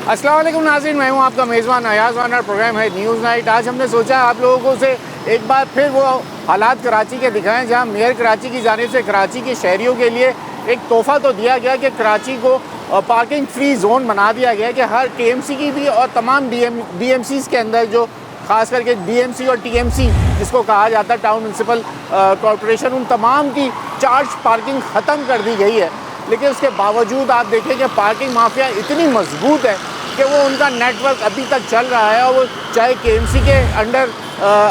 अस्सलाम वालेकुम नाज़रीन, मैं हूं आपका मेज़बान अयाज़ वाना। प्रोग्राम है न्यूज़ नाइट। आज हमने सोचा आप लोगों से एक बार फिर वो हालात कराची के दिखाएं जहां मेयर कराची की जानिब से कराची के शहरियों के लिए एक तोहफ़ा तो दिया गया कि कराची को पार्किंग फ्री जोन बना दिया गया कि हर KMC की भी और तमाम DMCs के अंदर जो ख़ास करके DMC और TMC जिसको कहा जाता है टाउन म्यूनसिपल कॉरपोरेशन, उन तमाम की चार्ज पार्किंग ख़त्म कर दी गई है। लेकिन उसके बावजूद आप देखें कि पार्किंग माफिया इतनी मजबूत है कि वो उनका नेटवर्क अभी तक चल रहा है, और वो चाहे KMC के अंडर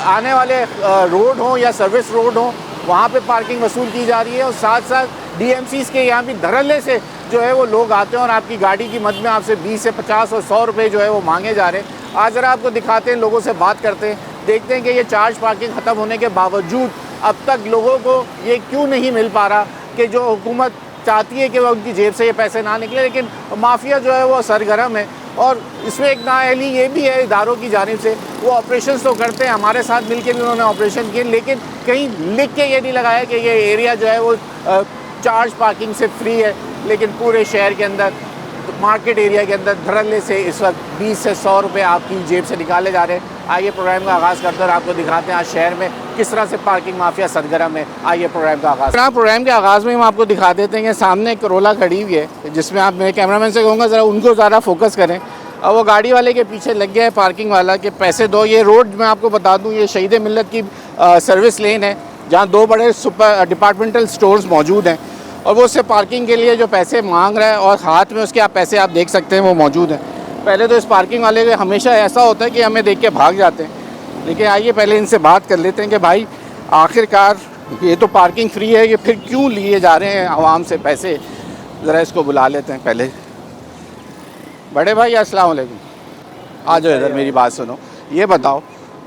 आने वाले रोड हों या सर्विस रोड हों, वहाँ पे पार्किंग वसूल की जा रही है। और साथ साथ DMCs के यहाँ भी धड़ल्ले से जो है वो लोग आते हैं और आपकी गाड़ी की मद में आपसे 20 से 50 और 100 रुपये जो है वो मांगे जा रहे हैं। आज ज़रा आपको दिखाते हैं, लोगों से बात करते हैं, देखते हैं कि ये चार्ज पार्किंग ख़त्म होने के बावजूद अब तक लोगों को ये क्यों नहीं मिल पा रहा कि जो हुकूमत चाहती है कि वह उनकी जेब से ये पैसे ना निकले। लेकिन माफिया जो है वो सरगर्म है, और इसमें एक नाअहली ये भी है इदारों की जानिब से, वो ऑपरेशन तो करते हैं, हमारे साथ मिलके भी उन्होंने ऑपरेशन किए, लेकिन कहीं लिख के ये नहीं लगाया कि ये एरिया जो है वो चार्ज पार्किंग से फ्री है। लेकिन पूरे शहर के अंदर मार्केट एरिया के अंदर धड़ल्ले से इस वक्त 20 से 100 रुपये आपकी जेब से निकाले जा रहे हैं। आइए प्रोग्राम का आगाज़ करते हैं और आपको दिखाते हैं आज शहर में किस तरह से पार्किंग माफिया सरगर्म है। आइए प्रोग्राम का आगाज़। प्रोग्राम के आगाज़ में हम आपको दिखा देते हैं कि सामने एक करोला खड़ी हुई है, जिसमें आप मेरे कैमरामैन से कहूँगा ज़रा उनको ज़्यादा फोकस करें। और वो गाड़ी वाले के पीछे लग गया है पार्किंग वाला कि पैसे दो। ये रोड मैं आपको बता दूँ, ये शहीद मिल्लत की सर्विस लेन है, जहाँ 2 बड़े सुपर डिपार्टमेंटल स्टोर्स मौजूद हैं, और वो उससे पार्किंग के लिए जो पैसे मांग रहा है और हाथ में उसके आप पैसे आप देख सकते हैं वो मौजूद हैं। पहले तो इस पार्किंग वाले का हमेशा ऐसा होता है कि हमें देख के भाग जाते हैं, लेकिन आइए पहले इनसे बात कर लेते हैं कि भाई आखिरकार ये तो पार्किंग फ्री है, ये फिर क्यों लिए जा रहे हैं आवाम से पैसे। ज़रा इसको बुला लेते हैं पहले। बड़े भाई अस्सलाम वालेकुम, आ जाओ इधर, मेरी बात सुनो। ये बताओ,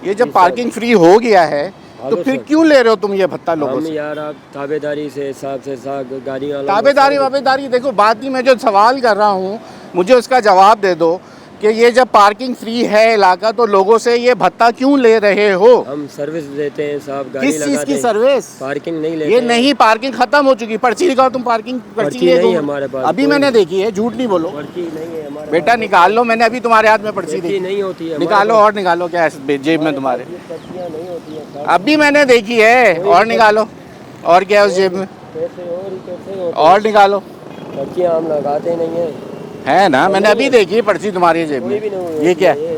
ये जब पार्किंग फ्री हो गया है तो फिर क्यों ले रहे हो तुम ये भत्ता लोगों से? यार आप ताबेदारी से हिसाब से गाड़ियाँ ताबेदारी देखो बात नहीं, मैं जो सवाल कर रहा हूँ मुझे उसका जवाब दे दो कि ये जब पार्किंग फ्री है इलाका तो लोगों से ये भत्ता क्यों ले रहे हो? हम सर्विस देते हैं साहब, गाड़ी किस चीज़ की सर्विस? पार्किंग नहीं लेते। ये नहीं, पार्किंग खत्म हो चुकी। पर्ची दिखाओ, तुम पार्किंग पर्ची नहीं है हमारे पास, अभी मैंने देखी है, झूठ नहीं बोलो। पर्ची नहीं है हमारे बेटा निकाल लो, मैंने अभी तुम्हारे हाथ में पर्ची देखी। नहीं होती है, निकालो और निकालो, क्या है जेब में तुम्हारे? पर्चियाँ नहीं होती है, अभी मैंने देखी है, और निकालो। और क्या है उस जेब में? पैसे और निकालो। पर्चियाँ हम लगाते नहीं है ना, मैंने अभी देखी पर्ची तुम्हारी जेब में। ये क्या है?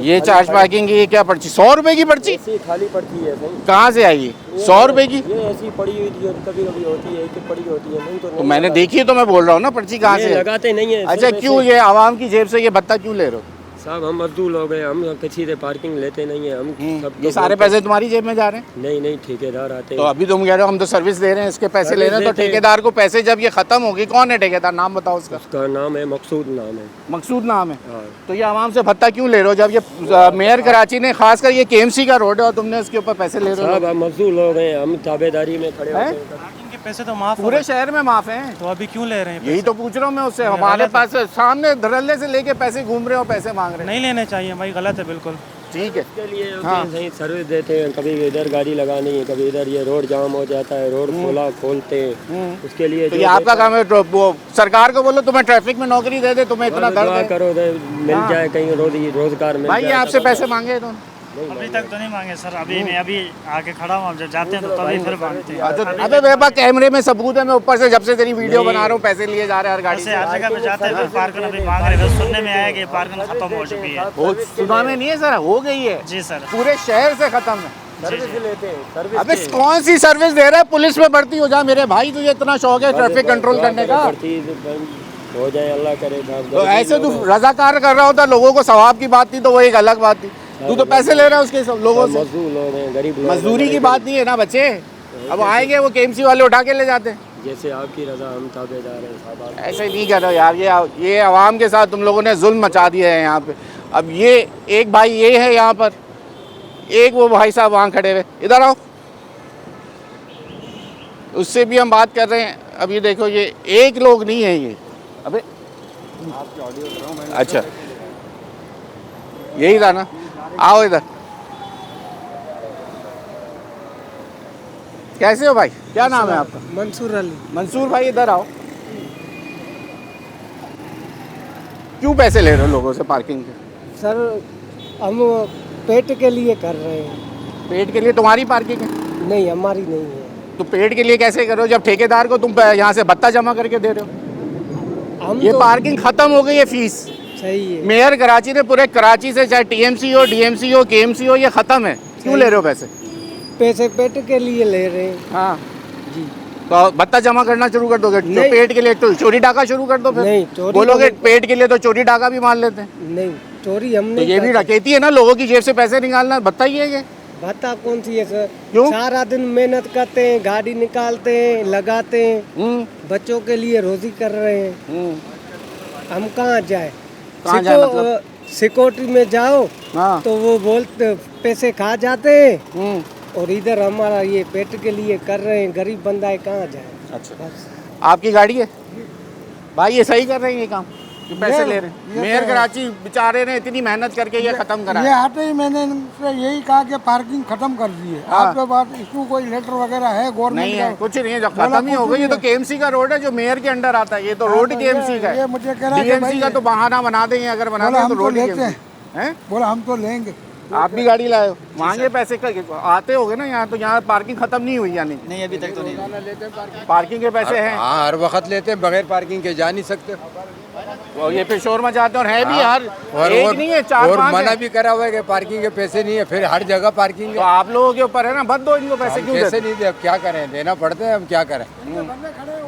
ये चार्ज पार्किंग की ये क्या पर्ची? 100 रुपए की पर्ची? खाली पर्ची है। कहाँ से आई? 100 रुपए की? ये ऐसी पड़ी हुई थी, कभी कभी होती है, एक पड़ी होती है, नहीं तो मैंने देखी है, तो मैं बोल रहा हूँ ना पर्ची कहाँ से लगाते नहीं है। अच्छा, क्यों ये आवाम की जेब से ये भत्ता क्यों ले रहे हो साहब? हम मजदूर लोग हैं, हम किसी से पार्किंग लेते नहीं है। हम सब ये सारे पैसे तुम्हारी जेब में जा रहे हैं? नहीं, ठेकेदार आते हैं। तो अभी तुम कह रहे हो हम तो सर्विस दे रहे हैं, इसके पैसे ले रहे हैं, तो ठेकेदार को पैसे जब ये खत्म होगी, कौन है ठेकेदार? नाम बताओ उसका। उसका नाम है मकसूद, नाम है मकसूद नाम है। हाँ। तो ये आवाम से भत्ता क्यों ले रहे हो जब ये मेयर कराची ने खासकर ये KMC का रोड है और तुमने उसके ऊपर पैसे ले रहे हो? साहब हम मजदूर लोग हैं, हम ताबेदारी में खड़े होते हैं। के पैसे तो माफ पूरे शहर में माफ हैं, तो अभी क्यों ले रहे हैं? यही तो पूछ रहा हूँ मैं उससे। हमारे पास सामने धड़ल्ले से लेके पैसे घूम रहे हो, पैसे मांग रहे हैं। नहीं लेने चाहिए भाई, गलत है बिल्कुल। ठीक है, इसके लिए हाँ। सही सर्विस देते हैं, कभी इधर गाड़ी लगानी है, कभी इधर, ये रोड जाम हो जाता है, रोड खोलते हैं, उसके लिए तो ये आपका काम है। तो वो सरकार को बोलो तुम्हें ट्रैफिक में नौकरी दे दे, तुम्हें इतना दर्द है। करो मिल जाए कहीं रोजगार मिल भाई ये जाए। आपसे पैसे मांगे तो अभी तक तो नहीं मांगे सर, अभी मैं अभी आके खड़ा हूँ, जब जाते हैं तो तभी फिर मांगते हैं। अबे मेरे पास कैमरे में सबूत है, मैं ऊपर से जब से तेरी वीडियो बना रहा हूँ पैसे लिए जा रहे हैं हर गाड़ी से। हर जगह पे जाते हैं फिर पार्किंग अभी मांग रहे हैं। सुनने में आया कि पार्किंग खत्म हो चुकी है। वो सुना में नहीं है सर, हो गई है जी सर, पूरे शहर से खत्म है। सर्विस लेते हैं, सर्विस अबे कौन सी सर्विस दे रहा है? पुलिस में भर्ती हो जा मेरे भाई, तुझे इतना शौक है ट्रैफिक कंट्रोल करने का। हो जाए अल्लाह करे। तो ऐसे तू रजाकार कर रहा होता, लोगों को सवाब की बात थी तो वो एक अलग बात थी। तू तो पैसे ले रहा है उसके सब लोगों से। मजदूर लोग हैं, गरीब लोग। मजदूरी की बात नहीं है ना बच्चे, अब आएंगे वो KMC वाले उठा के ले जाते हैं। जैसे आपकी रजा हम ताबेदार हैं साहब। ऐसे नहीं कर रहे यार, ये आवाम के साथ तुम लोगों ने जुल्म मचा दिया है यहाँ पे। अब ये एक भाई ये है यहाँ पर, एक वो भाई साहब वहाँ खड़े हुए, इधर आओ, उससे भी हम बात कर रहे हैं। अब ये देखो, ये एक लोग नहीं है ये। अबे आपकी ऑडियो कर रहा हूं मैं। अच्छा यही था ना, आओ इधर। कैसे हो भाई, क्या नाम है आपका? मंसूर अली। मंसूर भाई इधर आओ। क्यों पैसे ले रहे हो लोगों से पार्किंग के? सर हम पेट के लिए कर रहे हैं। पेट के लिए तुम्हारी पार्किंग है? नहीं, हमारी नहीं है। तो पेट के लिए कैसे करो जब ठेकेदार को तुम यहाँ से भत्ता जमा करके दे रहे हो? हम ये तो पार्किंग खत्म हो गई है फीस। सही है। मेयर कराची ने पूरे कराची से चाहे टीएमसी हो, डीएमसी हो, केएमसी हो, ये खत्म है। क्यों ले रहे हो पैसे? पैसे पेट के लिए ले रहे हैं। हाँ, जी तो भत्ता जमा करना शुरू कर दोगे? तो नहीं। पेट के लिए तो चोरी डाका शुरू कर दो फिर। नहीं, चोरी बोलोगे तो- पेट के लिए तो चोरी डाका भी मान लेते हैं। नहीं, चोरी हम तो नहीं ये भी करते। डकैती है ना, लोगों की जेब से पैसे निकालना। भत्ता ही है ये। भत्ता कौन सी है सर? क्यों? सारा दिन मेहनत करते हैं, गाड़ी निकालते हैं, लगाते हैं, बच्चों के लिए रोजी कर रहे हैं। हम कहाँ जाए? कहाँ जाए मतलब? सिक्योरिटी में जाओ हाँ। तो वो बोलते पैसे खा जाते हैं, और इधर हमारा ये पेट के लिए कर रहे हैं। गरीब बंदा है, कहाँ जाए? अच्छा, बस आपकी गाड़ी है भाई? ये सही कर रहे हैं ये काम जो पैसे ले रहे हैं? ये मेयर तो- कराची बेचारे ने इतनी मेहनत करके ये खत्म करा ये है। आते ही मैंने इनसे यही कहा कि पार्किंग खत्म कर दी है। हाँ। आपके पास इसको कोई लेटर वगैरह है गवर्नमेंट नहीं का? है, कुछ नहीं है, जब बोला खत्म ही हो कुछ गई। ये नहीं तो केएमसी का रोड है जो मेयर के अंडर आता है। ये तो हाँ, रोड तो केएमसी का ये है। मुझे कह रहा है कि डीएमसी भाई का तो बहाना बना देंगे, अगर बना बोला दें हम तो तो रोड लेते केएमसी है। बोला हम तो लेंगे। आप भी गाड़ी लाए हो, मांगे पैसे का आते होगे ना यहाँ? तो यहाँ पार्किंग खत्म नहीं हुई यानी? नहीं, अभी तक तो नहीं। पार्किंग के पैसे हैं। हाँ, हर वक्त लेते हैं, बगैर पार्किंग के जा नहीं सकते। और ये पे शोर मचाते हैं। और है भी हाँ। हर एक नहीं है, चार और पांच मना है। भी करा हुआ है कि पार्किंग के पैसे नहीं है, फिर हर जगह पार्किंग तो है। आप लोगों के ऊपर है ना, बद दो इनको पैसे। क्यों कैसे देते? नहीं दे? अब क्या करें, देना पड़ता है, हम क्या करें।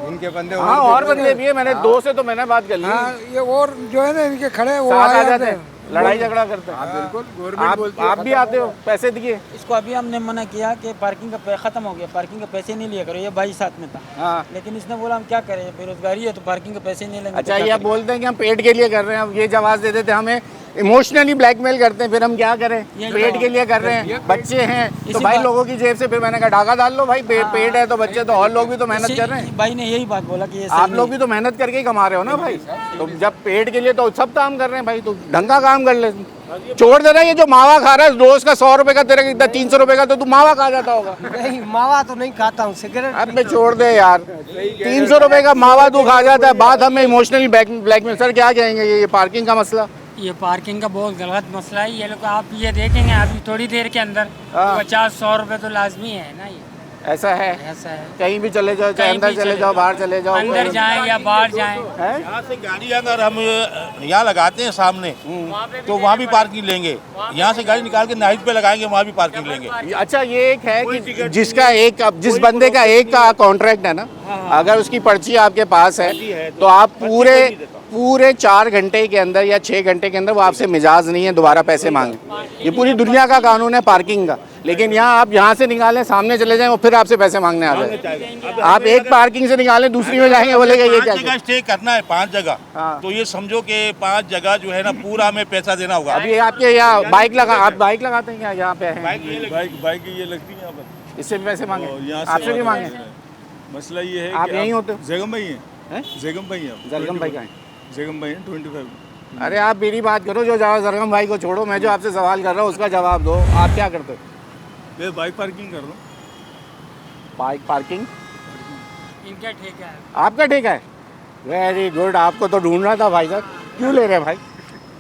इनके बंदे हाँ, और बंदे भी है। मैंने दो से तो मैंने बात कर ली। हाँ, ये और जो है ना इनके खड़े वो साथ आ आ जाते जाते हैं, लड़ाई झगड़ा करते हैं। बिल्कुल, आप भी आते हो, पैसे दिए? इसको अभी हमने मना किया कि पार्किंग का खत्म हो गया, पार्किंग के पैसे नहीं लिया करो। ये भाई साथ में था, हाँ। लेकिन इसने बोला हम क्या करें, बेरोजगारी है तो पार्किंग के पैसे नहीं लेंगे। अच्छा, तो ये क्या आप बोलते हैं कि हम पेट के लिए कर रहे हैं। अब ये जवाब दे देते हमें, इमोशनली ब्लैकमेल करते हैं। फिर हम क्या करें? ये पेट तो- के लिए कर रहे हैं, बच्चे हैं तो इसी भाई बात- लोगों की जेब से। फिर मैंने कहा डाका डाल लो भाई, पेट है तो बच्चे तो और लोग भी तो मेहनत कर रहे हैं। भाई ने यही बात बोला कि ये सही आप लोग भी तो मेहनत करके ही कमा रहे हो ना भाई। तो जब पेट के लिए तो सब काम कर रहे हैं भाई, तो ढंग का काम कर ले। छोड़ दे रहा है ये जो मावा खा रहा है रोज का 100 रुपए का, तेरे का 300 रुपए का, तो तू मावा खा जाता होगा। नहीं, मावा तो नहीं खाता हूँ, सिगरेट अब मैं छोड़ दे यार, 300 रुपए का मावा तू खा जाता है। बात हमें इमोशनली ब्लैकमेल। सर क्या कहेंगे ये पार्किंग का मसला? ये पार्किंग का बहुत गलत मसला है। ये लोग आप ये देखेंगे अभी थोड़ी देर के अंदर हाँ। 50-100 रुपए तो लाजमी है ना। ये ऐसा है? ऐसा है, कहीं भी चले जाओ, चाहे कहीं अंदर भी चले जाओ, बाहर चले जाओ, अंदर जाएं या बाहर जाएं। हैं? यहाँ से गाड़ी अगर हम यहाँ लगाते हैं सामने तो वहाँ भी पार्किंग लेंगे। यहाँ से गाड़ी निकाल के नाइट पे लगाएंगे, वहाँ भी पार्किंग लेंगे। अच्छा, ये एक है कि जिसका एक, अब जिस बंदे का एक का कॉन्ट्रैक्ट है ना, अगर उसकी पर्ची आपके पास है तो आप पूरे 4 घंटे के अंदर या 6 घंटे के अंदर वो आपसे मिजाज नहीं है दोबारा पैसे मांगे। ये पूरी दुनिया का कानून है पार्किंग का। लेकिन यहाँ आप यहाँ से निकालें, सामने चले जाएं और फिर आपसे पैसे मांगने आ जाए। आप एक पार्किंग से निकालें, दूसरी में जाएंगे, बोलेगा ये क्या 5 जगह स्टे करना है, 5 जगह। हाँ। तो ये समझो कि 5 जगह जो है ना पूरा हमें पैसा देना होगा। अभी आपके यहाँ बाइक लगा, आप बाइक लगाते हैं क्या? यहाँ पे है बाइक ये बाइक ये लगती है यहाँ पर। इससे भी पैसे मांगे? और यहाँ से आपसे भी वाला मांगे? मसला ये है आप कि यहीं होते हो? जैगम भाई हैं? हैं, जैगम भाई हैं, जलगम भाई का है? जैगम भाई हैं 25। अरे आप मेरी बात करो, जो जरगम भाई को छोड़ो, मैं जो आपसे सवाल कर रहा हूँ उसका जवाब दो। आप क्या करते हो? मैं बाइक पार्किंग कर रहा हूँ। बाइक पार्किंग इनका ठेका है। आपका ठेका है? Very good. आपको तो ढूंढ रहा था भाई साहब। क्यों ले रहे हैं भाई?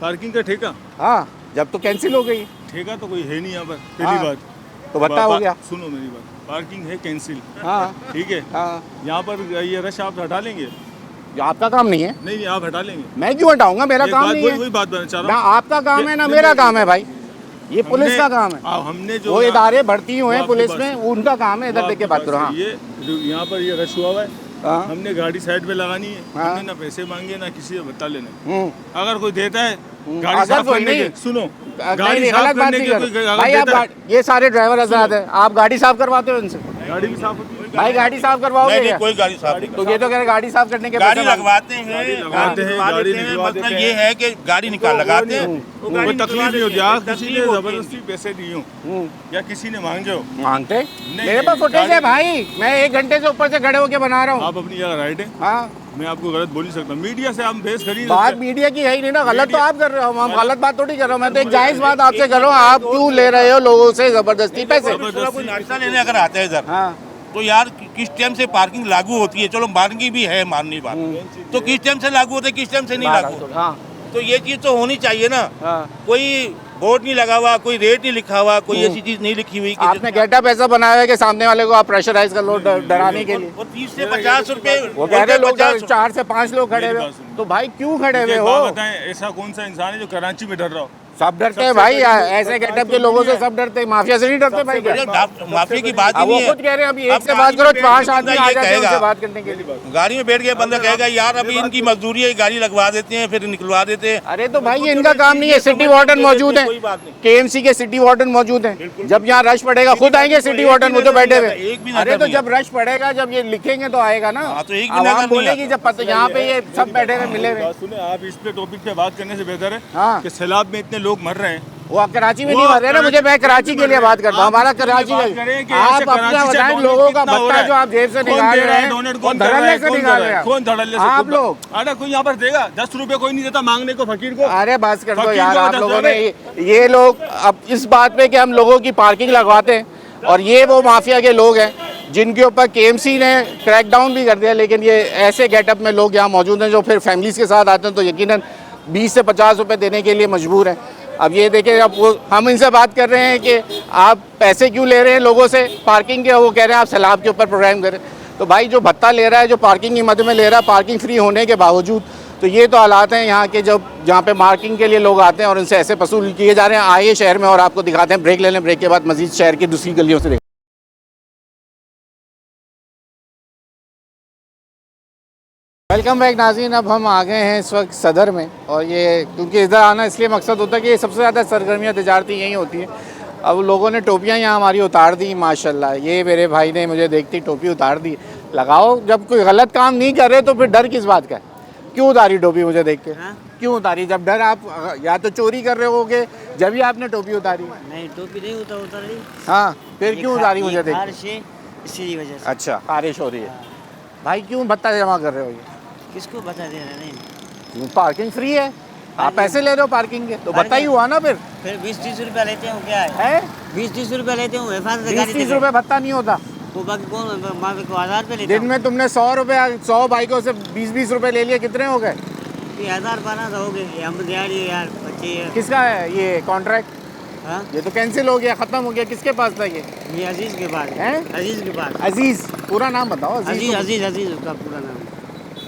पार्किंग का ठेका? हाँ, जब तो कैंसिल हो गई। ठेका तो कोई है नहीं यहाँ पर, हाँ। पहली बात। तो बता हो गया। सुनो मेरी बात, पार्किंग है कैंसिल, हाँ ठीक है। हाँ, यहाँ पर ये रश आप हटा लेंगे? जो आपका काम नहीं है। नहीं, आप हटा लेंगे। मैं क्यों हटाऊंगा? मेरा एक काम बात नहीं वही है वही बात बताना चाह ना। रहा हूँ। आपका काम है ना नहीं, मेरा नहीं, काम है भाई। ये पुलिस का काम है। हमने जो वो इदारे भर्ती हुए हैं वो आपकी पुलिस बात में, सही। उनका काम है। इधर देख के बात करो। हाँ, ये जो यहाँ पर ये रश हुआ हुआ है, हाँ। हमने गाड़ी साइड पे लगानी है। हाँ। हमने ना पैसे मांगे ना किसी से बता लेना। हम्म। अगर कोई देता है गाड़ी अगर साफ कोई करने नहीं- के, सुनो, नहीं, गाड़ी नहीं, साफ गलत बात करने नहीं के कर कोई अगर भाई। आप देता है, ये सारे ड्राइवर हजरात हैं, आप गाड़ी साफ करवाते हो इनसे? गाड़ी भी साफ होती है। भाई गाड़ी साफ करवाओगे नहीं, क्या? कोई गाड़ी साफ नहीं। तो ये तो कह रहे गाड़ी साफ करने के गाड़ी पैसे मांग- लगवाते हैं, लगाते हैं, निकलवा गाड़ी देते हैं। निकलवा मतलब देते ये हैं। है कि गाड़ी निकाल लगाते हैं, वो कोई तकलीफ नहीं होती। आज किसी ने जबरदस्ती पैसे दिए हो हम्म। या किसी ने मांगे हो, मांगते? मेरे पास नहीं, फुटेज है गाड़ी- भाई। मैं 1 घंटे से ऊपर से खड़े होके बना रहा हूँ। आप अपनी जगह राइट है, हाँ, मैं आपको गलत बोल नहीं सकता। मीडिया से आप बहस करिए। बात मीडिया की है ही नहीं ना। गलत तो आप कर रहे हो, हम गलत बात थोड़ी कर रहा हूँ। मैं तो एक जायज बात आपसे कर रहा हूँ। आप क्यों ले रहे हो लोगों से जबरदस्ती पैसे? कोई नाश्ता लेने अगर आता है इधर, हाँ, तो यार किस टाइम से पार्किंग लागू होती है? चलो मार्किंग भी है, माननी बात। तो किस टाइम से लागू होती है, किस टाइम से नहीं लागू होती? हाँ, तो ये चीज़ तो होनी चाहिए ना। हाँ। कोई बोर्ड नहीं लगा हुआ, कोई रेट नहीं लिखा हुआ, कोई ऐसी चीज़ नहीं लिखी हुई कि आपने गेटअप ऐसा बनाया है कि सामने वाले को आप प्रेशराइज कर लो डराने के लिए। वो 30 से 50 रुपए वो कह रहे लोग 50 4 से 5 लोग खड़े हुए, तो भाई क्यों खड़े हुए एक हो? बात बताएं, ऐसा कौन सा इंसान है जो कराची में डर रहा हो? सब डरते हैं भाई, ऐसे गेटअप के लोगों से सब डरते हैं, माफिया से नहीं डरते भाई। माफी की बात ही अब वो नहीं है। खुद कह रहे हैं अभी एक अब से बात गाड़ी करो, में 5 बैठ आदमी के आ ये जाते हैं कहेगा। उनसे बात करने के लिए। गाड़ी में बैठ गया बंदा कहेगा यार अभी इनकी मजदूरी है, गाड़ी लगवा देते हैं फिर निकलवा देते हैं। अरे तो भाई ये इनका काम नहीं है, सिटी वार्डन मौजूद है, कोई बात नहीं। KMC के सिटी वार्डन मौजूद हैं, जब यहाँ रश पड़ेगा खुद आएंगे सिटी वार्डन, वो तो बैठे हुए। एक भी नजर अरे तो नहीं जब रश पड़ेगा, जब ये लिखेंगे तो आएगा ना। हाँ, तो एक भी नजर आवाम नहीं बोलेगी आता। जब पता यहाँ पे ये सब बैठे हुए मिले हुए। बात सुने, आप इस पे टॉपिक पे बात करने से बेहतर है हाँ। कि सैलाब में इतने लोग मर रहे हैं। वो कराची में नहीं मर रहे ना, मुझे मैं कराची के लिए बात करता हूँ, हमारा कराची बात करें कि का। ऐसे आप अपना कराची से बताएं, डोनेट लोगों का कितना हो भत्ता रहा है? जो आप जेब से कौन निकाल दे रहा रहे है हैं, डोनेट? वो कौन कर रहा धड़ल्ले है? से कौन निकाल कर रहे रहा है? हैं कौन धड़ल्ले से? आप खुद लोग। अरे कोई यहाँ पर देगा 10 रुपए, कोई नहीं देता मांगने को फकीर को। अरे बस कर दो फकीर यार, को आप 10 लोगों ने रुपए। ये लोग अब इस बात पे कि हम लोगों की पार्किंग लगवाते हैं, और ये वो माफिया के लोग हैं जिनके ऊपर KMC ने क्रैकडाउन भी कर दिया, लेकिन ये ऐसे गेटअप में लोग यहाँ मौजूद हैं जो फिर फैमिलीज के साथ आते हैं, तो यकीनन 20 से 50 रुपए देने के लिए मजबूर हैं। अब ये देखें, अब वो हम इनसे बात कर रहे हैं कि आप पैसे क्यों ले रहे हैं लोगों से पार्किंग के, वो कह रहे हैं आप सैलाब के ऊपर प्रोग्राम करें। तो भाई जो भत्ता ले रहा है, जो पार्किंग की मद में ले रहा है, पार्किंग फ्री होने के बावजूद, तो ये तो हालात हैं यहाँ के, जब जहाँ पे पार्किंग के लिए लोग आते हैं और उनसे ऐसे वसूल किए जा रहे हैं। आइए शहर में और आपको दिखाते हैं, ब्रेक ले लें, ब्रेक के बाद मजीद शहर की दूसरी गलियों से। वेलकम बैक नाज़रीन, अब हम आ गए हैं इस वक्त सदर में, और ये क्योंकि इधर आना इसलिए मकसद होता है कि सबसे ज़्यादा सरगर्मियाँ तिजारती यहीं होती हैं। अब लोगों ने टोपियाँ यहाँ हमारी उतार दी माशाल्लाह, ये मेरे भाई ने मुझे देखती टोपी उतार दी। लगाओ, जब कोई गलत काम नहीं कर रहे तो फिर डर किस बात का है? क्यों उतारी टोपी मुझे देख के? क्यों उतारी? जब डर, आप या तो चोरी कर रहे होगे जब ही आपने टोपी उतारी। नहीं टोपी नहीं उतारी। हाँ, फिर क्यों उतारी मुझे देख के? से इसी वजह से। अच्छा, बारिश हो रही है भाई, क्यों भत्ता जमा कर रहे हो? ये किसको बता दे रहे नहीं? पार्किंग फ्री है, आप पैसे ले रहे हो पार्किंग के, तो भत्ता ही हुआ ना फिर 20-30 रुपया लेते हैं, क्या है? 20-30 रुपया लेते हैं, हिफाजत 20-30 रुपये भत्ता नहीं होता। वो बाकी कौन बाकी को 1000 रुपये लेते दिन में तुमने 100 रुपये 100 बाइकों से 20-20 रुपये ले लिए, कितने हो गए? 1000-1200 हो गए। हम दिहाड़ी यार बच्चे। किसका है ये कॉन्ट्रैक्ट? हाँ? ये तो कैंसिल हो गया, खत्म हो गया। किसके पास था ये? अजीज के पास हैं? अजीज के पास। अजीज, पूरा नाम बताओ। अजीज अजीज अजीज उसका पूरा नाम।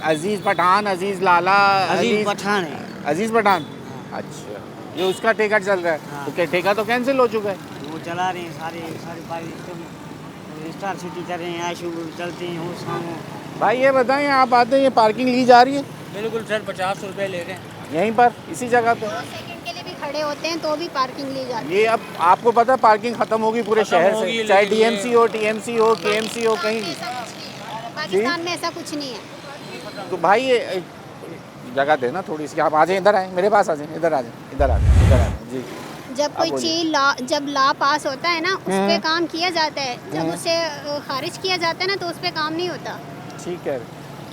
अजीज पठान, अजीज लाला, अजीज पठान है। अजीज पठान। अच्छा, ये उसका ठेका चल रहा है। हाँ। तो क्या ठेका तो कैंसिल हो चुका है? वो चला रहे हैं सारे बाइक स्टार सिटी कर रहे हैं, आशु चलते हैं वो शाम। भाई ये बताएं, आप आते हैं, ये पार्किंग ली जा रही है? बिल्कुल सर, 50 रुपए ले रहे हैं यहीं पर इसी जगह पे? 2 सेकंड के लिए भी खड़े होते हैं तो भी पार्किंग ली जाती है। ये अब आपको पता है पार्किंग खत्म होगी पूरे शहर से, चाहे DMC हो, TMC हो, KMC हो, कहीं भी। पाकिस्तान में ऐसा कुछ नहीं है। तो भाई ये जगह देना थोड़ी सी, आप आ जाए, इधर आए, मेरे पास आ जाए, इधर आ जाए, इधर आ जाए, इधर आ जाए जी। जब कोई चीज़ जब लॉ पास होता है ना, उस पे काम किया जाता है। जब उसे खारिज किया जाता है ना, तो उस पे काम नहीं होता। ठीक है,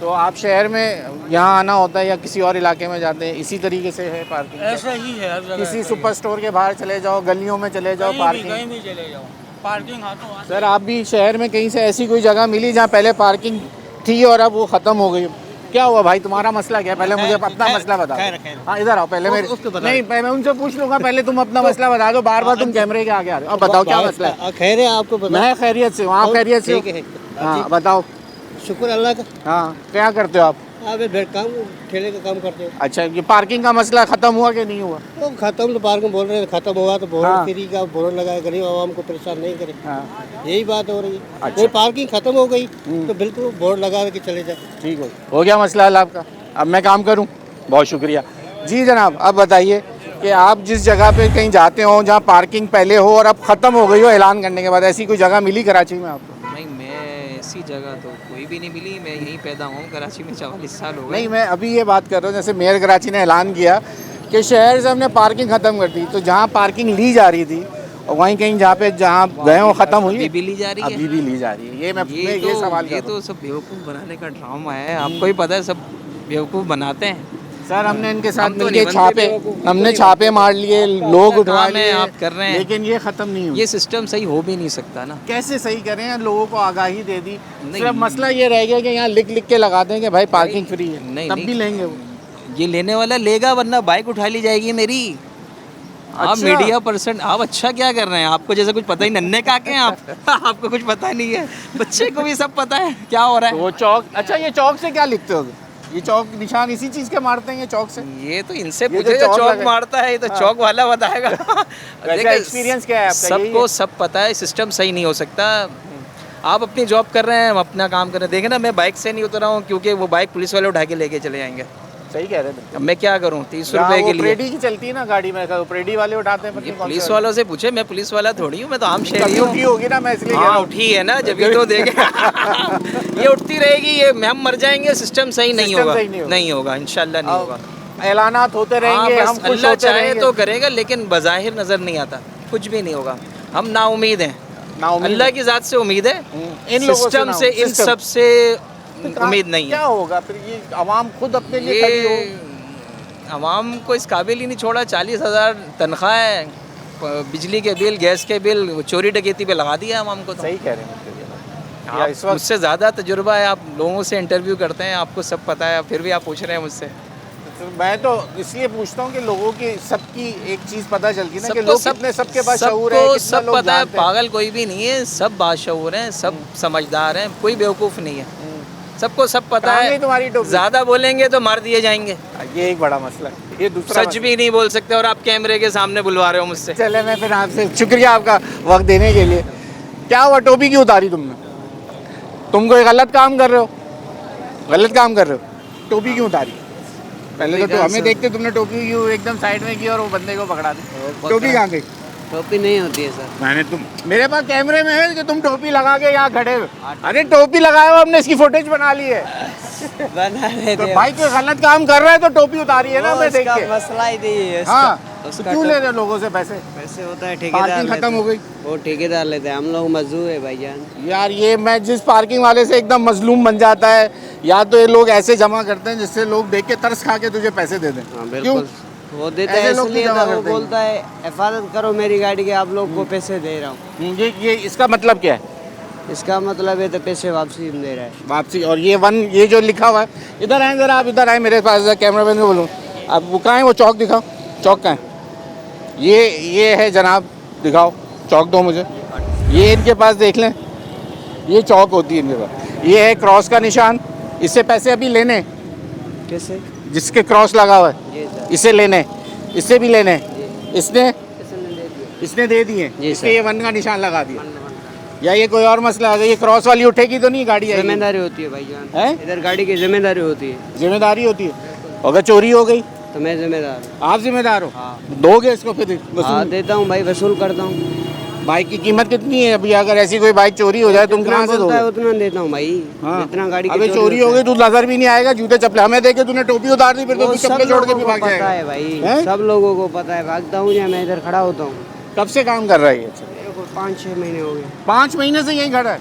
तो आप शहर में यहाँ आना होता है या किसी और इलाके में जाते हैं, इसी तरीके से है पार्किंग? ऐसा ही है हर जगह। किसी सुपर स्टोर के बाहर चले जाओ, गलियों में चले जाओ, पार्किंग कहीं भी चले जाओ, पार्किंग हाथों हाथ। सर आप भी शहर में कहीं से ऐसी कोई जगह मिली जहाँ पहले पार्किंग थी और अब वो ख़त्म हो गई? क्या हुआ भाई, तुम्हारा मसला क्या है? पहले मुझे अपना मसला बता दो। हाँ इधर आओ, पहले मेरे नहीं, मैं उनसे पूछ लूँगा, पहले तुम अपना मसला बता दो। बार बार तुम कैमरे के आगे आ रहे हो। अब बताओ क्या मसला है? खैर है, आपको पता? मैं खैरियत से हूँ, आप खैरियत से हो? हाँ बताओ। शुक्र अल्लाह का। हाँ, क्या करते हो आप? आप काम ठेले का काम करते हो। अच्छा, ये पार्किंग का मसला ख़त्म हुआ कि नहीं हुआ? तो खत्म तो पार्किंग बोल रहे हैं, खत्म हुआ तो बोर्ड हाँ। फ्री का बोर्ड लगाए, गरीब आवाम को परेशान नहीं करे। हाँ यही बात हो रही है। अच्छा। कोई पार्किंग खत्म हो गई तो बिल्कुल बोर्ड लगा के चले जाए। ठीक हो गया मसला हल आपका? अब मैं काम करूं? बहुत शुक्रिया जी जनाब। अब बताइए कि आप जिस जगह पे कहीं जाते हो जहां पार्किंग पहले हो और अब ख़त्म हो गई हो ऐलान करने के बाद, ऐसी कोई जगह मिली कराची में आपको? नहीं, मैं ऐसी जगह तो कोई भी नहीं मिली। मैं यहीं पैदा हूँ, कराची में 44 साल हो गए। नहीं, मैं अभी ये बात कर रहा हूँ, जैसे मेयर कराची ने ऐलान किया कि शहर से हमने पार्किंग ख़त्म कर दी, तो जहाँ पार्किंग ली जा रही थी और वहीं कहीं जहाँ गए हो ख़त्म हुई? अभी भी ली जा रही है। अभी भी ली जा रही है। ये सवाल ये तो सब बेवकूफ़ बनाने का ड्रामा है। आपको ही पता है, सब बेवकूफ़ बनाते हैं। सर हमने इनके साथ हम तो मिलके नहीं हमने छापे मार लिए, लोग उठवा लिए, आप कर रहे हैं, लेकिन ये ख़त्म नहीं हुआ। ये सिस्टम सही हो भी नहीं सकता ना। कैसे सही करें? लोगों को आगाही दे दी, सिर्फ मसला ये रह गया कि यहाँ लिख लिख के लगा दें कि भाई पार्किंग फ्री है, नहीं, तब नहीं। भी लेंगे वो। ये लेने वाला लेगा, वरना बाइक उठा ली जाएगी मेरी। आप अच्छा। मीडिया पर्सन, आप अच्छा क्या कर रहे हैं? आपको जैसे कुछ पता ही, नन्हे काके हैं आप। आपको कुछ पता नहीं है, बच्चे को भी सब पता है क्या हो रहा तो है। वो चौक, अच्छा ये चौक से क्या लिखते हो? ये चौक निशान इसी चीज के मारते हैं ये चौक से? ये तो इनसे ये तो पूछे, चौक चौक लगा- मारता है, ये तो चौक वाला बताएगा। वैसे एक्सपीरियंस क्या है आपका? यही सबको है? सब पता है, सिस्टम सही नहीं हो सकता। आप अपनी जॉब कर रहे हैं, हम अपना काम कर रहे हैं। देखें ना, मैं बाइक से नहीं उतरा हूँ क्योंकि वो बाइक पुलिस वाले उठा के लेके चले जाएंगे। सही कह रहे थे। अब मैं क्या करूँ 30 यहाँ रुपए वो के लिए? प्रेडी की चलती है ना गाड़ी में, प्रेडी वाले उठाते हैं, पता ये नहीं कौन पुलिस से वालों से पूछे, मैं पुलिस वाला थोड़ी हूँ, मैं तो आम शहरी कभी हूँ। उठी होगी ना, मैं इसलिए कह रहा हाँ हूँ। उठी है ना, जब ये तो देखे। ये उठती रहेगी, ये हम मर जाएंगे, सिस्टम सही नहीं सिस्टम होगा, सही नहीं होगा। नहीं होगा, इंशाल्लाह नहीं होगा। ऐलानात होते रहेंगे, हाँ, हम बस खुश अल्लाह होते चाहे रहेंगे। तो करेगा, लेकिन बज़ाहिर नजर नहीं आता, कुछ भी नहीं होगा। हम नाउमीद हैं, नाउम्मीद अल्लाह की जात से उम्मीद है, इन लोगों से सिस्टम ना हो, से, इन सिस्टम। सब से तो उम्मीद नहीं क्या है। होगा फिर? ये आवाम खुद अपने लिए खड़ी हो। ये आवाम को इस काबिल ही नहीं छोड़ा। 40,000 तनख्वाह है, बिजली के बिल, गैस के बिल, चोरी डकैती पे लगा दिया आवाम को। तो सही कह रहे हैं। आप इस वक्त मुझसे ज़्यादा तजुर्बा है, आप लोगों से इंटरव्यू करते हैं, आपको सब पता है, फिर भी आप पूछ रहे हैं मुझसे। तो मैं तो इसलिए पूछता हूँ कि लोगों की सबकी एक चीज़ पता चलती ना कि सबको लोग कितने, सबके पास शऊर है, सबको कितना सब लोग पता है, जानते हैं। पागल कोई भी नहीं है, सब बाशऊर हैं, सब समझदार हैं, कोई बेवकूफ़ नहीं है, सबको सब पता कहाँ है। गई तुम्हारी टोपी? ज़्यादा बोलेंगे तो मार दिए जाएंगे। ये एक बड़ा मसला है। ये दूसरा सच भी नहीं बोल सकते और आप कैमरे के सामने बुलवा रहे हो मुझसे। चले, मैं फिर आपसे शुक्रिया आपका वक्त देने के लिए। क्या हुआ, टोपी क्यों उतारी तुमने? तुम कोई गलत काम कर रहे हो, गलत काम कर रहे हो, टोपी क्यों उतारी? पहले तो हमें देखते तुमने टोपी क्यों एकदम साइड में की और वो बंदे को पकड़ा दी। टोपी कहाँ गई? टोपी नहीं होती है सर। मैंने मेरे पास कैमरे में है कि तुम टोपी लगा के यहाँ खड़े हो। अरे टोपी लगाया हुआ, हमने इसकी फुटेज बना ली है। बना रहे तो भाई कोई गलत काम कर रहा है तो टोपी उतारी है ना, मैं देख के। मसला ही नहीं है। हाँ, तो क्यों ले रहे हो लोगों से पैसे? पैसे होता है ठेकेदार पार्किंग खत्म हो गई। वो ठेकेदार लेते हैं, हम लोग मजदूर है भाईजान। यार ये मैं जिस पार्किंग वाले से एकदम मजलूम बन जाता है, या तो ये लोग ऐसे जमा करते हैं जिससे लोग देख के तरस खा के तुझे पैसे दे दें। क्यों? वो देता ऐसे है लोग इसलिए क्यों जमा तो वो करते हैं? बोलता है हिफाजत करो मेरी गाड़ी के, आप लोग को पैसे दे रहा हूँ। ये इसका मतलब क्या है? इसका मतलब है तो पैसे वापसी दे रहा है। वापसी। और ये जो लिखा हुआ है, इधर आए जरा, आप इधर आए मेरे पास, कैमरा मैन को बोलूँ आप, वो कहाँ है वो चौक दिखाओ, चौक कहाँ है? ये है जनाब, दिखाओ चौक, दो मुझे। ये इनके पास देख लें, ये चौक होती है इनके पास। ये है क्रॉस का निशान, इससे पैसे अभी लेने, कैसे? जिसके क्रॉस लगा हुआ है जी सर। इसे लेने, इससे भी लेने, इसने दे दिए, जी इसके सर। ये 1 का निशान लगा दिया। या ये कोई और मसला है? ये क्रॉस वाली उठेगी तो नहीं गाड़ी आएगी? जिम्मेदारी होती है भाईजान, है? इधर गाड़ी की जिम्मेदारी होती है। जिम्मेदारी होती है। अगर चोरी हो गई तो मैं जिम्मेदार हूँ। आप जिम्मेदार हो? हाँ। दोगे इसको फिर हाँ वसूल? देता हूँ भाई, वसूल करता हूँ। बाइक की कीमत कितनी है अभी? अगर ऐसी कोई बाइक चोरी हो जाए तुम जितना कहाँ से बोलता है दोगे? उतना देता हूँ भाई। हाँ। जितना गाड़ी की अबे चोरी हो गई तो नजर भी नहीं आएगा, जूते चप्पल हमें देके तूने टोपी उतार दी, फिर तो वो तू सब चप्पल छोड़ के लोगों भी को भाग पता जाएगा। है भाई, हैं? सब लोगों को पता है। भागता हूँ या मैं इधर खड़ा होता हूँ। कब से काम कर रहा है ये? 5-6 महीने हो गए। 5 महीने से यहीं खड़ा है?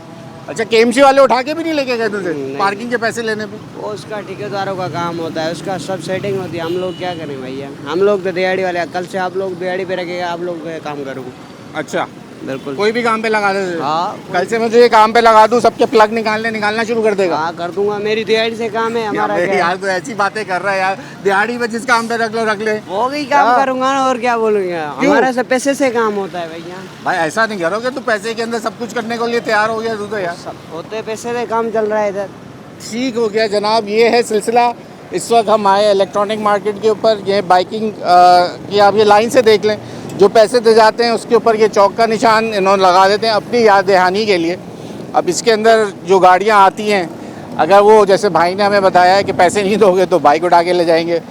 अच्छा, केएमसी वाले उठा के भी नहीं लेके गए तुझे नहीं। पार्किंग के पैसे लेने पे? वो उसका ठेकेदारों का काम होता है, उसका सब सेटिंग होती है। हम लोग क्या करें भैया, हम लोग तो दिहाड़ी वाले। कल से आप लोग दिहाड़ी पे रखेगा, आप लोग पे काम करोगे। अच्छा, बिल्कुल। कोई भी काम पे लगा दे तुझे? हाँ। कल से मैं तुझे काम पे लगा दूं, सबके प्लग निकालना शुरू कर देगा? हाँ कर दूंगा, मेरी दिहाड़ी से काम है हमारा। क्या है? यार तो ऐसी बातें कर रहा है यार, दिहाड़ी में जिस काम पे रख ले। वो भी काम हाँ। करूंगा ना, और क्या बोलूँगा। हमारा सब पैसे से काम होता है भैया। भाई ऐसा नहीं करोगे, तू पैसे के अंदर सब कुछ करने के लिए तैयार हो गया तू तो यार। होते पैसे से काम चल रहा है इधर। ठीक हो गया जनाब, ये है सिलसिला। इस वक्त हम आए इलेक्ट्रॉनिक मार्केट के ऊपर। ये बाइकिंग की आप ये लाइन से देख लें, जो पैसे दे जाते हैं उसके ऊपर ये चौक का निशान इन्होंने लगा देते हैं अपनी याद दहानी के लिए। अब इसके अंदर जो गाड़ियाँ आती हैं, अगर वो जैसे भाई ने हमें बताया है कि पैसे नहीं दोगे तो बाइक उठा के ले जाएंगे,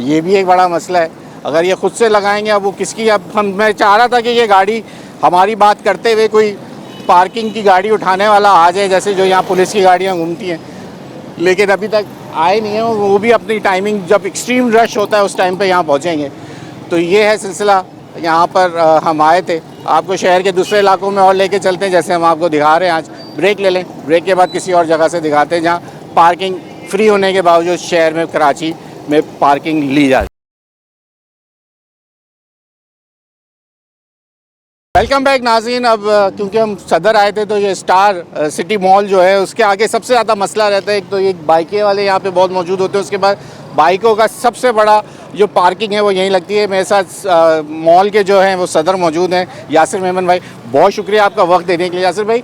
ये भी एक बड़ा मसला है। अगर ये खुद से लगाएंगे, अब वो किसकी, अब मैं चाह रहा था कि ये गाड़ी हमारी बात करते हुए कोई पार्किंग की गाड़ी उठाने वाला आ जाए, जैसे जो यहाँ पुलिस की गाड़ियाँ घूमती हैं, लेकिन अभी तक आए नहीं हैं। वो भी अपनी टाइमिंग, जब एक्सट्रीम रश होता है उस टाइम पे यहाँ पहुँचेंगे। तो ये है सिलसिला, यहाँ पर हम आए थे। आपको शहर के दूसरे इलाकों में और लेके चलते हैं, जैसे हम आपको दिखा रहे हैं। आज ब्रेक ले लें, ब्रेक के बाद किसी और जगह से दिखाते हैं जहाँ पार्किंग फ्री होने के बावजूद शहर में, कराची में पार्किंग ली जाए। वेलकम बैक नाज़रीन। अब क्योंकि हम सदर आए थे तो ये स्टार सिटी मॉल जो है उसके आगे सबसे ज़्यादा मसला रहता है। एक तो ये बाइकें वाले यहाँ पे बहुत मौजूद होते हैं, उसके बाद बाइकों का सबसे बड़ा जो पार्किंग है वो यहीं लगती है। मेरे साथ मॉल के जो हैं वो सदर मौजूद हैं, यासिर मेमन भाई। बहुत शुक्रिया आपका वक्त देने के लिए। यासिर भाई,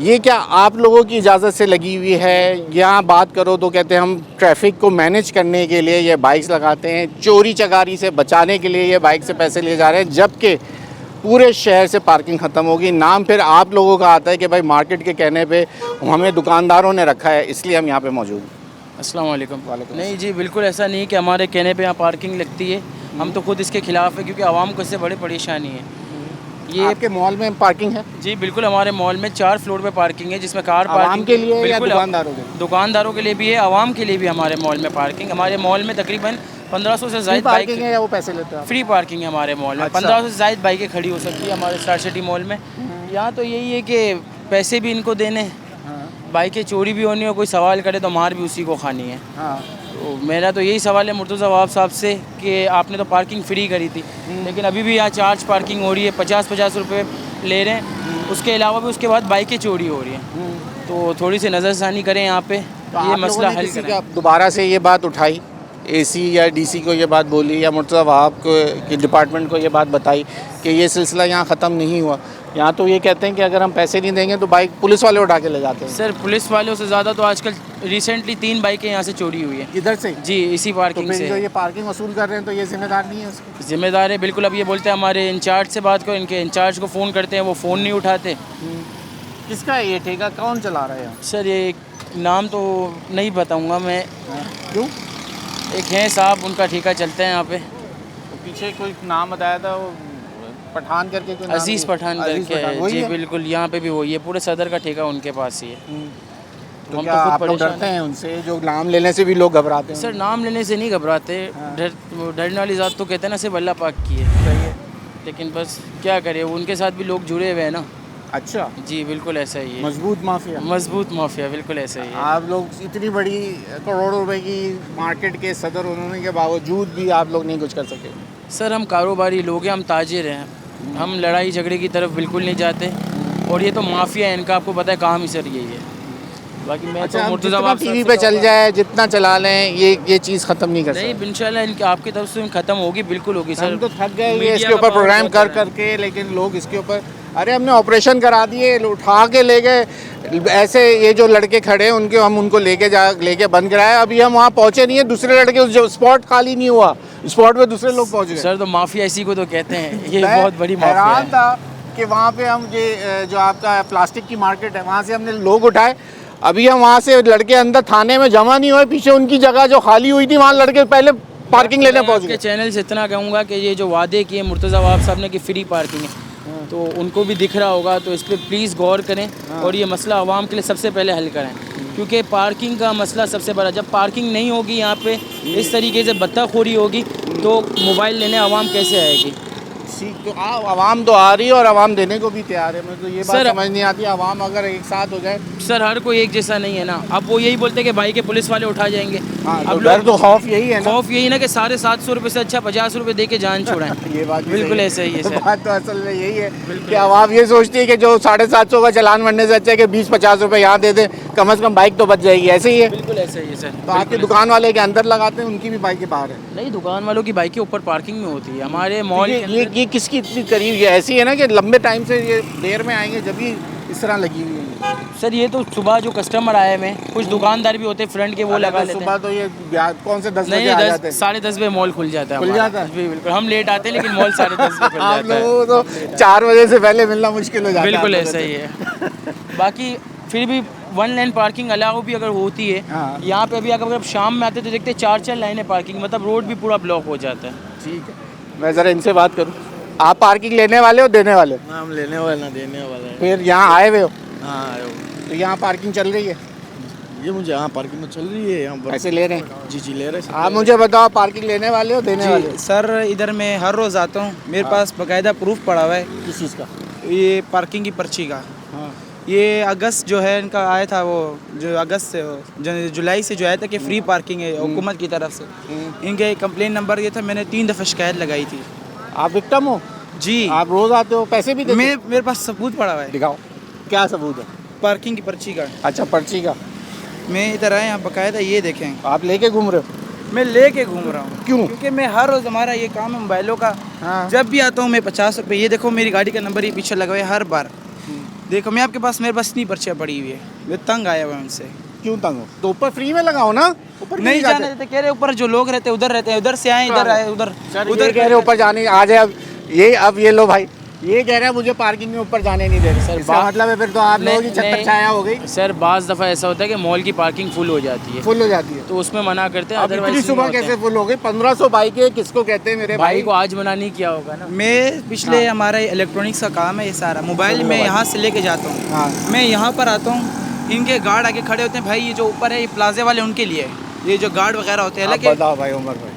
ये क्या आप लोगों की इजाज़त से लगी हुई है? यहाँ बात करो तो कहते हैं हम ट्रैफिक को मैनेज करने के लिए ये बाइक्स लगाते हैं, चोरी चकारी से बचाने के लिए ये बाइक से पैसे लिए जा रहे हैं, जबकि पूरे शहर से पार्किंग ख़त्म होगी। नाम फिर आप लोगों का आता है कि भाई मार्केट के कहने पे हमें दुकानदारों ने रखा है, इसलिए हम यहाँ पे मौजूद हैं। अस्सलाम वालेकुम। नहीं जी, बिल्कुल ऐसा नहीं कि हमारे कहने पे यहाँ पार्किंग लगती है। हम तो खुद इसके खिलाफ़ है, क्योंकि आवाम को इससे बड़ी परेशानी है। ये आपके मॉल में पार्किंग है? जी बिल्कुल, हमारे मॉल में 4 फ्लोर पे पार्किंग है, जिसमें कार पार्किंग के लिए या दुकानदारों के? दुकानदारों के लिए भी है, आवाम के लिए भी हमारे मॉल में पार्किंग। हमारे मॉल में तकरीबन 1500 से ज़ायद बाइक है या वो पैसे लेते हैं? फ्री पार्किंग है हमारे मॉल में। 1500 से ज़ायद बाइकें खड़ी हो सकती है हमारे स्टार सिटी मॉल में। यहाँ तो यही है कि पैसे भी इनको देने, बाइकें चोरी भी होनी हो, कोई सवाल करे तो मार भी उसी को खानी है। तो मेरा तो यही सवाल है मुर्तज़ा वहाब साहब से कि आपने तो पार्किंग फ्री करी थी, लेकिन अभी भी यहाँ चार्ज पार्किंग हो रही है, 50-50 रुपये ले रहे हैं। उसके अलावा भी उसके बाद बाइकें चोरी हो रही हैं। तो थोड़ी सी नज़रसानी करें यहाँ पे, ये मसला हल करें। दोबारा से ये बात उठाई, एसी या डीसी को ये बात बोली या मुर्तज़ा वहाब के डिपार्टमेंट को ये बात बताई कि ये सिलसिला यहाँ ख़त्म नहीं हुआ? यहाँ तो ये कहते हैं कि अगर हम पैसे नहीं देंगे तो बाइक पुलिस वाले उठा के ले जाते हैं। सर, पुलिस वालों से ज़्यादा तो आजकल रिसेंटली 3 बाइकें यहाँ से चोरी हुई है। इधर से? जी, इसी पार्किंग से। जो ये पार्किंग वसूल कर रहे हैं तो ये जिम्मेदार नहीं है उसकी? जिम्मेदार है बिल्कुल। अब ये बोलते हैं हमारे इंचार्ज से बात करो, इनके इंचार्ज को फ़ोन करते हैं, वो फ़ोन नहीं उठाते। किसका है ये ठेका, कौन चला रहा है? सर, ये नाम तो नहीं बताऊँगा मैं। क्यों? एक हैं साहब, उनका ठेका चलता है यहाँ पे। पीछे कोई नाम बताया था, वो पठान करके कोई नाम? अजीज़ पठान करके। जी बिल्कुल, यहाँ पे भी वही है, पूरे सदर का ठेका उनके पास ही है। तो क्या आप लोग डरते हैं उनसे? जो नाम लेने से भी लोग घबराते हैं। सर, नाम लेने से नहीं घबराते, डरने वाली ज़ात तो कहते हैं ना सिर्फ अल्लाह पाक की है। लेकिन बस क्या करें, उनके साथ भी लोग जुड़े हुए हैं ना। अच्छा जी, बिल्कुल ऐसा ही है। मजबूत माफिया? मजबूत माफिया, बिल्कुल ऐसा ही है। आप लोग इतनी बड़ी करोड़ों रुपए की मार्केट के सदर होने के बावजूद भी आप लोग नहीं कुछ कर सके? सर, हम कारोबारी लोग हैं, हम ताजिर हैं, हम लड़ाई झगड़े की तरफ बिल्कुल नहीं जाते। और ये तो माफिया है, इनका आपको पता है काम ही सर यही है। बाकी मैं तो मुर्तज़ा वहाब टीवी पे चल जाए, जितना चला लें, ये चीज़ ख़त्म नहीं कर सकते। नहीं, इंशाल्लाह इनकी आपकी तरफ से ख़त्म होगी, बिल्कुल होगी सर। हम तो थक गए ये इसके ऊपर प्रोग्राम कर करके, लेकिन लोग इसके ऊपर, अरे हमने ऑपरेशन करा दिए, उठा के ले गए। ऐसे ये जो लड़के खड़े हैं उनके हम उनको लेके बंद कराया। अभी हम वहाँ पहुँचे नहीं है, दूसरे लड़के उस जो स्पॉट खाली नहीं हुआ, स्पॉट पे दूसरे लोग पहुँच गए। सर, तो माफिया इसी को तो कहते हैं, ये बहुत बड़ी माफिया है। था कि वहाँ पे हम ये जो आपका प्लास्टिक की मार्केट है वहाँ से हमने लोग उठाए। अभी हम वहाँ से लड़के अंदर थाने में जमा नहीं हुए, पीछे उनकी जगह जो खाली हुई थी वहाँ लड़के पहले पार्किंग लेने पहुँच गए। चैनल से इतना कहूँगा कि ये जो वादे किए मुर्तज़ा वहाब साहब ने कि फ्री पार्किंग है, तो उनको भी दिख रहा होगा, तो इस पर प्लीज़ गौर करें और ये मसला आवाम के लिए सबसे पहले हल करें, क्योंकि पार्किंग का मसला सबसे बड़ा। जब पार्किंग नहीं होगी यहाँ पे, इस तरीके से बत्ताखोरी होगी, तो मोबाइल लेने आवाम कैसे आएगी? तो आवाम तो आ रही है और आवाम देने को भी तैयार है। मैं तो ये बात समझ नहीं आती, आवाम अगर एक साथ हो जाए। सर, हर कोई एक जैसा नहीं है ना। अब वो यही बोलते हैं कि भाई के पुलिस वाले उठा जाएंगे। अब डर तो खौफ यही है ना, खौफ यही ना कि 750 रुपये से अच्छा 50 रुपये दे के जान छोड़ाएं। ये बात बिल्कुल ऐसा ही है सर। बात तो असल में यही है कि आवाम ये सोचती है कि जो 750 का चालान बनने से अच्छा है कि 20-50 रुपये यहाँ दे दें, कम से कम बाइक तो बच जाएगी। ऐसे ही है, बिल्कुल ऐसा ही है सर। तो आपकी दुकान वाले के अंदर लगाते हैं, उनकी भी बाइकें बाहर है? नहीं, दुकान वालों की बाइकें ऊपर पार्किंग में होती है हमारे मॉल। ये किसकी इतनी करीब, ये ऐसी है ना कि लंबे टाइम से ये देर में आएंगे जब भी इस तरह लगी हुई है? सर, ये तो सुबह जो कस्टमर आए हैं, कुछ दुकानदार भी होते हैं फ्रंट के, वो लगा लेते हैं। सुबह तो ये कौन से 10 बजे आ जाते हैं? 10:30 बजे मॉल खुल जाता है। खुल जाता है? जी बिल्कुल, हम लेट आते हैं लेकिन मॉल 10:30 बजे खुल जाता है। आप लोगों को तो 4 बजे से पहले मिलना मुश्किल हो जाता है। बिल्कुल ऐसा ही है। बाकी फिर भी 1 लेन पार्किंग अलाउ भी अगर होती है यहाँ पे, अभी अगर शाम में आते तो देखते 4-4 लाइनें पार्किंग, मतलब रोड भी पूरा ब्लॉक हो जाता है। ठीक है, मैं ज़रा इनसे बात करूँ। आप पार्किंग लेने वाले हो देने वाले? हम लेने वाले ना देने वाले। फिर यहाँ आए हुए हो? हाँ, आए हो। तो यहाँ पार्किंग चल रही है? ये मुझे यहाँ पार्किंग में चल रही है, यहाँ पैसे ले रहे हैं? जी ले रहे हैं। आप मुझे बताओ, पार्किंग लेने वाले हो देने वाले हो? सर, इधर मैं हर रोज़ आता हूँ, मेरे पास बाकायदा प्रूफ पड़ा हुआ है। किस चीज़ का? ये पार्किंग की पर्ची का। ये अगस्त जो है इनका आया था, वो जो अगस्त से जुलाई से जो आया था कि फ्री पार्किंग है हुकूमत की तरफ से। इनके कंप्लेन नंबर ये था, मैंने 3 दफ़ा शिकायत लगाई थी। आप विक्टिम हो? जी। आप रोज़ आते हो, पैसे भी देते हो? मेरे पास सबूत पड़ा हुआ है। दिखाओ, क्या सबूत है? पार्किंग की पर्ची का। अच्छा, पर्ची का। मैं इधर आए, यहाँ बाकायदा ये देखें। आप लेके घूम रहे हो? मैं लेके घूम रहा हूँ। क्यों? क्योंकि मैं हर रोज़, हमारा ये काम है मोबाइलों का। जब भी आता हूँ मैं 50 रुपये, ये देखो मेरी गाड़ी का नंबर ये पीछे लगा हुआ है हर बार। देखो मैं आपके पास, मेरे पास इतनी पर्चियाँ पड़ी हुई है, मैं तंग आया हुआ उनसे। क्यों तंग हो? तो ऊपर फ्री में लगाओ ना, ऊपर नहीं जाने देते, कह रहे ऊपर जो लोग रहते हैं उधर रहते हैं, उधर से आए इधर आए, उधर उधर कह रहे ऊपर जाने आ जाए। अब ये लो भाई, ये कह रहा है मुझे पार्किंग में ऊपर जाने नहीं दे रहे सर। इसका मतलब है फिर तो आप लोगों की छत्तर छाया हो गई सर। बाज़ दफ़ा ऐसा होता है कि मॉल की पार्किंग फुल हो जाती है, तो उसमें मना करते हैं। अदरवाइज सुबह कैसे फुल हो गई? 1500 बाइकें किसको कहते हैं मेरे भाई को आज मना नहीं किया होगा ना। मैं पिछले हमारा इलेक्ट्रॉनिक्स का काम है ये सारा, मोबाइल में यहाँ से लेके जाता हूँ, मैं यहाँ पर आता हूँ, इनके गार्ड आगे खड़े होते हैं भाई, ये जो ऊपर है ये प्लाजे वाले उनके लिए, ये जो गार्ड वगैरह होते हैं, बताओ भाई उमर भाई,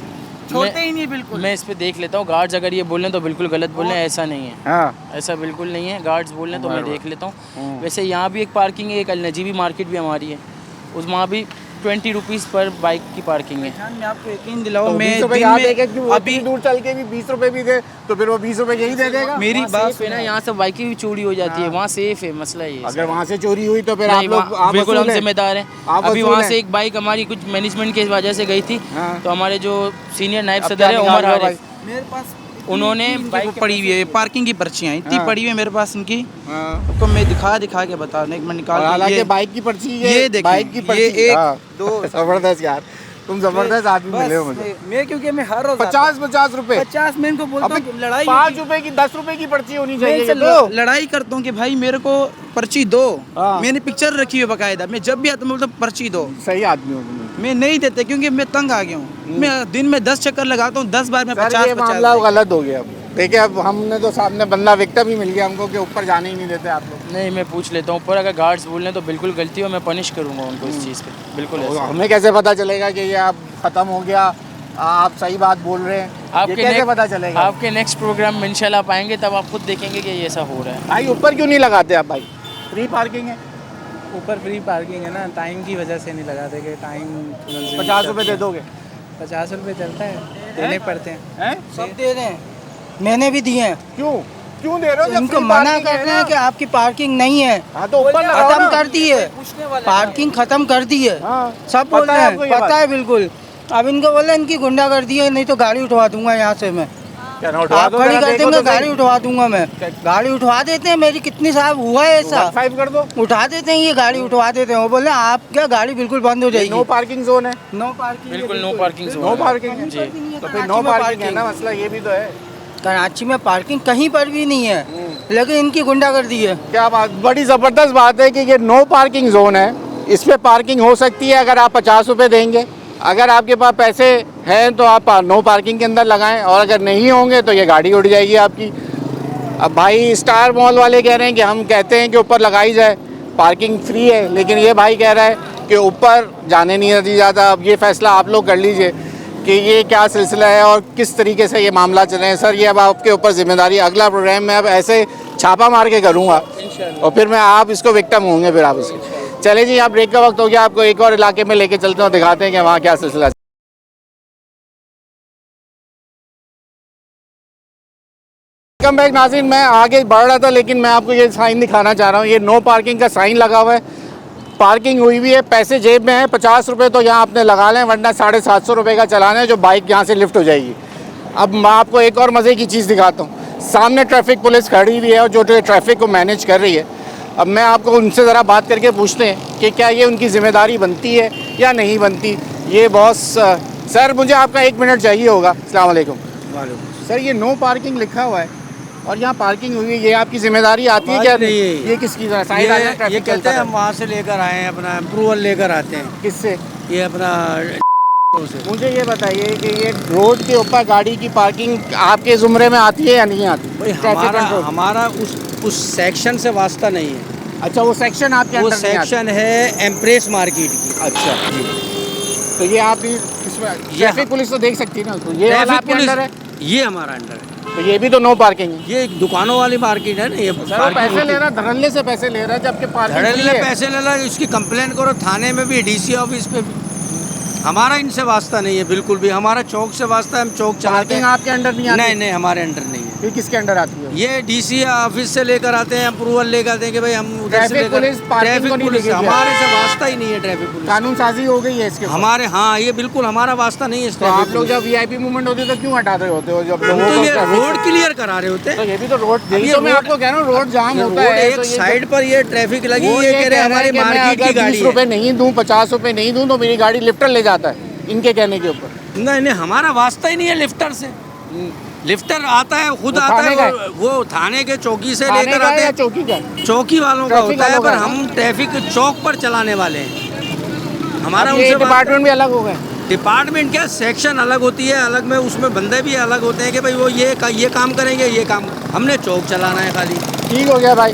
छोड़ते ही नहीं बिल्कुल। मैं इस पे देख लेता हूँ, गार्ड्स अगर ये बोल रहे हैं तो बिल्कुल गलत बोल रहे हैं, ऐसा नहीं है। ऐसा बिल्कुल नहीं है, गार्ड्स बोल रहे हैं तो मैं देख लेता हूँ। वैसे यहाँ भी एक पार्किंग है, एक अलनजीबी मार्केट भी हमारी है, उस वहाँ भी 20 रुपीज़ पर बाइक की पार्किंग है। मैं आपको यकीन दिलाऊं, मैं अभी दूर चल के भी 20 रुपए भी दे तो फिर वो 20 रुपए यही दे देगा। मेरी बात है ना, यहाँ से बाइकें भी चोरी हो जाती है, वहाँ सेफ है, मसला ये। अगर वहाँ से चोरी हुई तो फिर आप लोग बिल्कुल हम जिम्मेदार हैं। अभी वहाँ से एक बाइक हमारी कुछ मैनेजमेंट की वजह से गई थी, तो हमारे जो सीनियर नायब सदर है उमर आरिफ, मेरे पास उन्होंने बाइक पड़ी हुई है, पार्किंग की पर्चियाँ इतनी पड़ी हुई है मेरे पास इनकी, तो मैं दिखा के बता एक मिनट निकाल। हालांकि बाइक की पर्ची, ये देखिए, बाइक की पर्ची, ये 1 2 जबरदस्त यार, तुम जबरदस्त आदमी मिले हो मुझे। मैं क्योंकि मैं हर रोज 50 रुपए, 50 मैं इनको बोलता हूँ लड़ाई 5 रुपए की 10 रुपए की पर्ची होनी चाहिए। तो लड़ाई करता हूँ कि भाई मेरे को पर्ची दो, मैंने पिक्चर रखी हुई बकायदा, मैं जब भी आता हूँ बोलता पर्ची दो। सही आदमी हो, मैं नहीं देते क्योंकि मैं तंग आ गया हूँ। मैं दिन में 10 चक्कर लगाता हूँ, 10 बार में 50 मामला गलत हो गया। देखिए अब हमने तो सामने बंदा विक्टिम ही मिल गया हमको कि ऊपर जाने ही नहीं देते आप लोग। नहीं, मैं पूछ लेता हूँ ऊपर, अगर गार्ड्स बोल रहे हैं तो बिल्कुल गलती हो, मैं पनिश करूँगा उनको इस चीज़ पे, बिल्कुल। हमें कैसे पता चलेगा कि ये आप ख़त्म हो गया, आप सही बात बोल रहे हैं? आपके कैसे पता चलेगा? आपके नेक्स्ट प्रोग्राम में इंशाल्लाह आप आएंगे तब आप खुद देखेंगे कि ये ऐसा हो रहा है। भाई ऊपर क्यों नहीं लगाते आप? भाई फ्री पार्किंग है, ऊपर फ्री पार्किंग है ना, टाइम की वजह से नहीं लगाते कि टाइम 50 रुपए दे दोगे? 50 रुपए चलता है, देने पड़ते हैं। सब दे रहे हैं, मैंने भी दिए हैं। क्यों दे रहे हो? इनको मना कर रहे हैं कि आपकी पार्किंग नहीं है, तो ऊपर खत्म कर दी है, पार्किंग खत्म कर दी है, सब बोल रहे हैं, पता है बिल्कुल। अब इनको बोले इनकी गुंडागर्दी है, नहीं तो गाड़ी उठवा दूंगा यहाँ से मैं। आप खड़ी कर देंगे, गाड़ी उठवा दूंगा मैं। गाड़ी उठवा देते हैं मेरी, कितनी साहब हुआ है ऐसा, 5 कर दो, उठा देते हैं, ये गाड़ी उठवा देते हैं। वो बोले आप क्या गाड़ी बिल्कुल बंद हो जाएगी। नो पार्किंग जोन है, नो पार्किंग, बिल्कुल no parking zone, no parking है जी। तो फिर नो पार्किंग है ना, मसला ये भी तो है। कराची में पार्किंग कहीं पर भी नहीं है, लेकिन इनकी गुंडागर्दी है। क्या बात, बड़ी ज़बरदस्त बात है कि ये नो पार्किंग जोन है, इस पे पार्किंग हो सकती है अगर आप 50 रुपये देंगे। अगर आपके पास पैसे हैं तो आप नो पार्किंग के अंदर लगाएं, और अगर नहीं होंगे तो ये गाड़ी उड़ जाएगी आपकी। अब भाई स्टार मॉल वाले कह रहे हैं कि हम कहते हैं कि ऊपर लगाई जाए, पार्किंग फ्री है, लेकिन ये भाई कह रहा है कि ऊपर जाने नहीं दिया जाता। अब ये फैसला आप लोग कर लीजिए कि ये क्या सिलसिला है और किस तरीके से ये मामला चल रहे हैं। सर ये अब आपके ऊपर जिम्मेदारी, अगला प्रोग्राम में अब ऐसे छापा मार के करूँगा और फिर मैं आप इसको विक्टिम होंगे फिर आप इसके। चले जी, आप ब्रेक का वक्त हो गया, आपको एक और इलाके में लेके चलते हैं, दिखाते हैं कि वहाँ क्या सिलसिला है। वेलकम बैक नाज़रीन, मैं आगे बढ़ रहा था लेकिन मैं आपको ये साइन दिखाना चाह रहा हूँ। ये नो पार्किंग का साइन लगा हुआ है, पार्किंग हुई हुई है, पैसे जेब में है। 50 रुपये तो यहाँ आपने लगा लें, वरना 750 रुपये का चलाना है जो बाइक यहाँ से लिफ्ट हो जाएगी। अब मैं आपको एक और मज़े की चीज़ दिखाता हूँ। सामने ट्रैफिक पुलिस खड़ी हुई है और जो ट्रैफिक को मैनेज कर रही है। अब मैं आपको उनसे ज़रा बात करके पूछते हैं कि क्या ये उनकी ज़िम्मेदारी बनती है या नहीं बनती। ये बॉस, सर मुझे आपका 1 मिनट चाहिए होगा। अस्सलाम वालेकुम। सर ये नो पार्किंग लिखा हुआ है और यहाँ पार्किंग हुई है, ये आपकी ज़िम्मेदारी आती है क्या? नहीं, ये किसकी तरह? ये कहते हैं हम वहाँ से लेकर आए हैं, अपना अप्रूवल लेकर आते हैं। किससे? ये अपना मुझे ये बताइए कि ये रोड के ऊपर गाड़ी की पार्किंग आपके ज़ुमरे में आती है या नहीं आती? भाई हमारा उस सेक्शन से वास्ता नहीं है। अच्छा, वो सेक्शन आपके अंदर नहीं आता? सेक्शन है एम्प्रेस मार्केट की। अच्छा जी, तो ये आप ट्रैफिक पुलिस तो देख सकती है ना, तो ये वाला आपके अंदर है, ये हमारा अंडर है। तो ये भी तो नो पार्किंग है। ये दुकानों वाली मार्केट है ना, ये पैसे ले रहा, धड़ल्ले से पैसे ले रहा है, जबकि धड़ल्ले पैसे ले रहा है। इसकी कंप्लेंट करो थाने में भी, डीसी ऑफिस पे भी। हमारा इनसे वास्ता नहीं है बिल्कुल भी, हमारा चौक से वास्ता है, हम चौक चलाते हैं। आपके अंडर नहीं आती? नहीं नहीं, हमारे अंडर नहीं है। फिर किसके अंडर आती है? ये डीसी ऑफिस से लेकर आते हैं, अप्रूवल लेकर आते हैं कि भाई हम उधर से ट्रैफिक पुलिस ट्रैफिक पुलिस हमारे से वास्ता ही नहीं है। ट्रैफिक पुलिस कानून साजी हो गई है इसके हमारे, हाँ ये बिल्कुल हमारा वास्ता नहीं है। तो आप लोग जब वीआईपी मूवमेंट होती है तो क्यों हटा रहे होते हो? जब लोगों तो को ये रोड क्लियर करा रहे होते हैं। तो ये भी तो रोड, यही तो मैं आपको कह रहा हूँ, रोड जाम होता है। एक साइड पर ये ट्रैफिक लगी है, कह रहे हमारी मार्केट की गाड़ी 20 रुपए नहीं दूं, 50 रुपए नहीं दूं तो मेरी गाड़ी लिफ्टर ले जाता है, इनके कहने के ऊपर। नहीं नहीं, हमारा वास्ता ही नहीं है लिफ्टर से। लिफ्टर आता है, खुद आता है, वो थाने के चौकी से लेकर आते हैं। चौकी का, चौकी वालों का होता है, पर हम ट्रैफिक चौक पर चलाने वाले हैं। हमारा उनसे डिपार्टमेंट भी अलग हो गए। डिपार्टमेंट क्या, सेक्शन अलग होती है, अलग में उसमें बंदे भी अलग होते हैं कि भाई वो ये काम करेंगे, ये काम हमने चौक चलाना है खाली। ठीक हो गया भाई,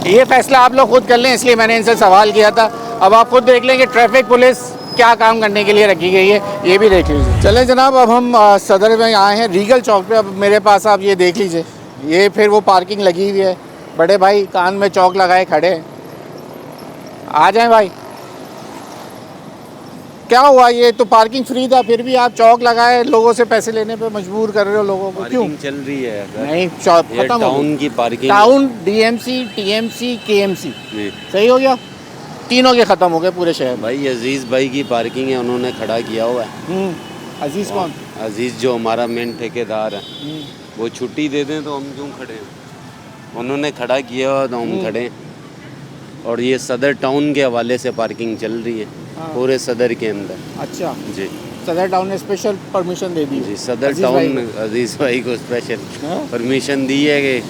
ये फैसला आप लोग खुद कर लें, इसलिए मैंने इनसे सवाल किया था। अब आप खुद देख लें कि ट्रैफिक पुलिस क्या काम करने के लिए रखी गई है, ये भी देख लीजिए। चले जनाब, अब हम सदर में आए हैं, रीगल चौक पे। अब मेरे पास आप ये देख लीजिए, ये फिर वो पार्किंग लगी हुई है। बड़े भाई कान में चौक लगाए खड़े हैं, आ जाएं भाई। क्या हुआ, ये तो पार्किंग फ्री था, फिर भी आप चौक लगाए, लोगों से पैसे लेने पे मजबूर कर रहे हो लोगों को, क्यों? चल रही है नहीं, खत्म हो टाउन की parking, town, DMC, TMC, KMC, सही हो गया, तीनों के खत्म हो गए पूरे शहर। भाई अजीज भाई की पार्किंग है, उन्होंने खड़ा किया हुआ है। अजीज कौन? अजीज जो हमारा मेन ठेकेदार है, वो छुट्टी दे दें तो हम क्यों खड़े हैं? उन्होंने खड़ा किया हुआ तो हम खड़े हैं। और ये सदर टाउन के हवाले से पार्किंग चल रही है पूरे सदर के अंदर। अच्छा जी, सदर टाउन ने स्पेशल परमिशन दे दी जी, सदर टाउन अजीज भाई को स्पेशल परमिशन दी है कि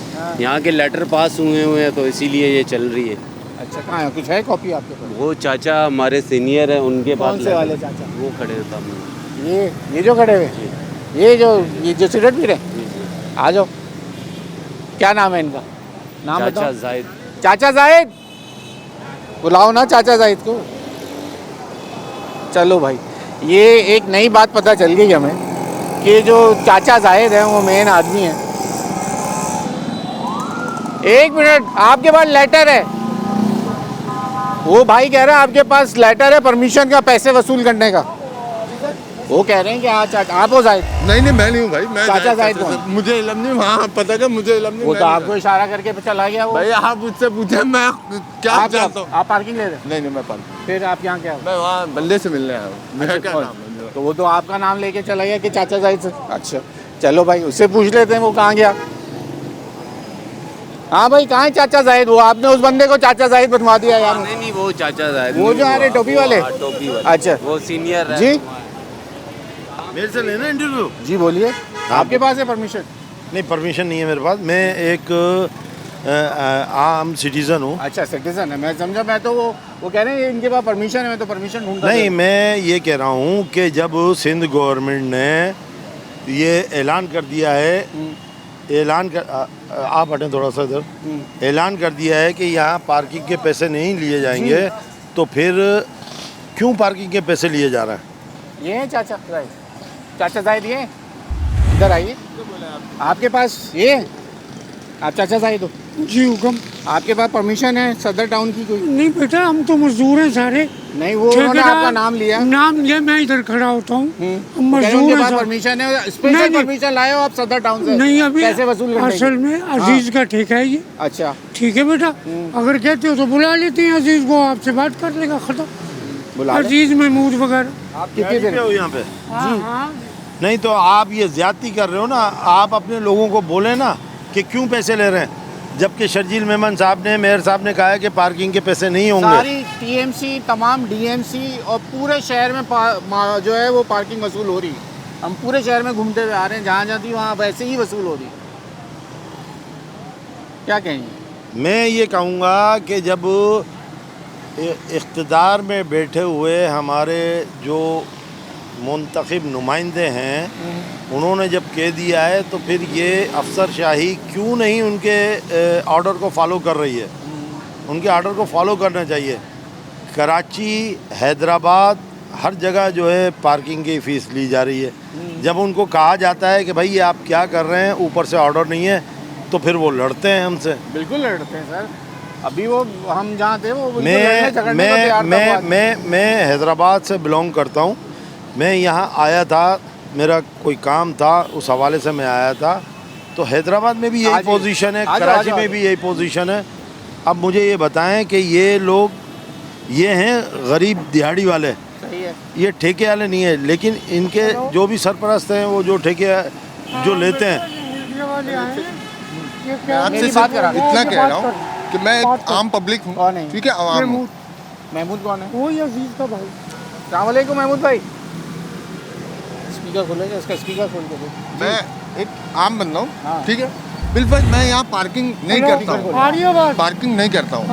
यहाँ के लेटर पास हुए हैं, तो इसीलिए ये चल रही है। अच्छा, कहाँ है, कुछ है कॉपी आपके पास? वो चाचा हमारे सीनियर है, उनके पास। कौन से वाले चाचा? वो खड़े हैं सामने, ये जो खड़े हुए, ये जो सिगरेट पी रहे, आ जाओ। क्या नाम है इनका? नाम बताओ। चाचा जाहिद। चाचा जाहिद, बुलाओ ना चाचा जाहिद को। चलो भाई, ये एक नई बात पता चल गई हमें कि जो चाचा जाहिद हैं वो मेन आदमी है। एक मिनट, आपके पास लेटर है? वो भाई कह रहा है आपके पास लेटर है परमिशन का, पैसे वसूल करने का। वो कह रहे हैं कि आप हो जाहिद? नहीं नहीं, मैं नहीं हूँ भाई, मैं चाचा जाहिद कौन? मुझे इल्म नहीं। हाँ पता क्या, मुझे इल्म नहीं। वो तो आपको इशारा करके चला गया वो। भाई आप मुझसे पूछे, मैं क्या जानता हूँ। आप पार्किंग ले रहे? नहीं, मैं पार्किंग। फिर आप यहाँ क्या? मैं वहाँ बंदे से मिलने आया हूँ। मेरा क्या नाम है? तो वो तो आपका नाम लेके चला गया कि चाचा जाहिद से। अच्छा चलो भाई, उससे पूछ लेते हैं वो कहाँ गया। हाँ भाई, कहाँ है चाचा जाहिद? वो आपने उस बंदे को चाचा जाहिद बनवा दिया यार। नहीं, वो चाचा जाहिद, वो जो आ रहे टोपी वाले। टोपी वाले, अच्छा, वो सीनियर है। जी, मेरे से लेना इंटरव्यू? जी बोलिए। आपके पास है परमिशन? नहीं, परमिशन नहीं है मेरे पास। मैं एक आम सिटीजन हूँ। अच्छा, सिटीजन है, मैं समझा। मैं तो वो कह रहे हैं इनके पास परमिशन है, मैं तो परमिशन ढूंढता। नहीं, मैं ये कह रहा हूँ कि जब सिंध गवर्नमेंट ने ये ऐलान कर दिया है, आप हटें थोड़ा सा इधर, ऐलान कर दिया है कि यहाँ पार्किंग के पैसे नहीं लिए जाएंगे, तो फिर क्यों पार्किंग के पैसे लिए जा रहे हैं? ये है चाचा जाहिद? चाचा जाहिद ये इधर आइए। आपके पास ये, आप चाचा जाहिद हो? जी हुक्म। आपके पास परमिशन है सदर टाउन की कोई? नहीं बेटा, हम तो मजदूर हैं सारे। नहीं, वो उन्होंने आपका नाम लिया। नाम लिया, मैं इधर खड़ा होता हूँ। हम मजदूर हैं। परमिशन है, स्पेशल परमिशन लाए हो आप सदर टाउन से? नहीं, अभी पैसे वसूल करने असल में अजीज का ठेका है ये। अच्छा ठीक है बेटा, अगर कहते हो तो बुला लेते हैं अजीज को, आपसे बात कर लेगा, खत्म। अजीज महमूद वगैरह। आप कितनी देर हो यहाँ पे? हाँ। नहीं तो आप ये ज्यादती कर रहे हो ना। आप अपने लोगों को बोले ना कि क्यों पैसे ले रहे हैं, जबकि शर्जील मेमन साहब ने, मेयर साहब ने कहा है कि पार्किंग के पैसे नहीं होंगे। सारी टीएमसी, तमाम डीएमसी और पूरे शहर में जो है वो पार्किंग वसूल हो रही है। हम पूरे शहर में घूमते हुए आ रहे हैं, जहाँ जाती वहाँ वैसे ही वसूल हो रही है। क्या कहेंगे? मैं ये कहूँगा कि जब इख्तिदार में बैठे हुए हमारे जो मुंतखब नुमाइंदे हैं, उन्होंने जब कह दिया है, तो फिर ये अफसरशाही क्यों नहीं उनके ऑर्डर को फॉलो कर रही है? उनके ऑर्डर को फॉलो करना चाहिए। कराची, हैदराबाद, हर जगह जो है पार्किंग की फ़ीस ली जा रही है। जब उनको कहा जाता है कि भाई ये आप क्या कर रहे हैं, ऊपर से ऑर्डर नहीं है, तो फिर वो लड़ते हैं हमसे। बिल्कुल लड़ते हैं सर। अभी वो हम जहाँ थे वो मैं हैदराबाद से बिलोंग करता हूँ। मैं यहाँ आया था, मेरा कोई काम था, उस हवाले से मैं आया था। तो हैदराबाद में भी यही पोजीशन है, कराची में भी यही पोजीशन है। अब मुझे ये बताएं कि ये लोग ये हैं गरीब दिहाड़ी वाले, सही है, ये ठेके वाले नहीं है, लेकिन इनके जो भी सरपरस्त हैं वो जो ठेके जो लेते हैं। मैं आपसे इतना कह रहा हूँ कि मैं एक आम पब्लिक हूँ, ठीक है, आवाम हूँ। महमूद कौन है? वो अजीज का भाई। अस्सलाम वालेकुम महमूद भाई। स्पीकर खोलेगा, इसका स्पीकर खोल के दो। मैं एक आम बंदा हूँ, ठीक है, बिल्कुल। मैं यहाँ पार्किंग नहीं करता हूँ, पार्किंग नहीं करता हूँ।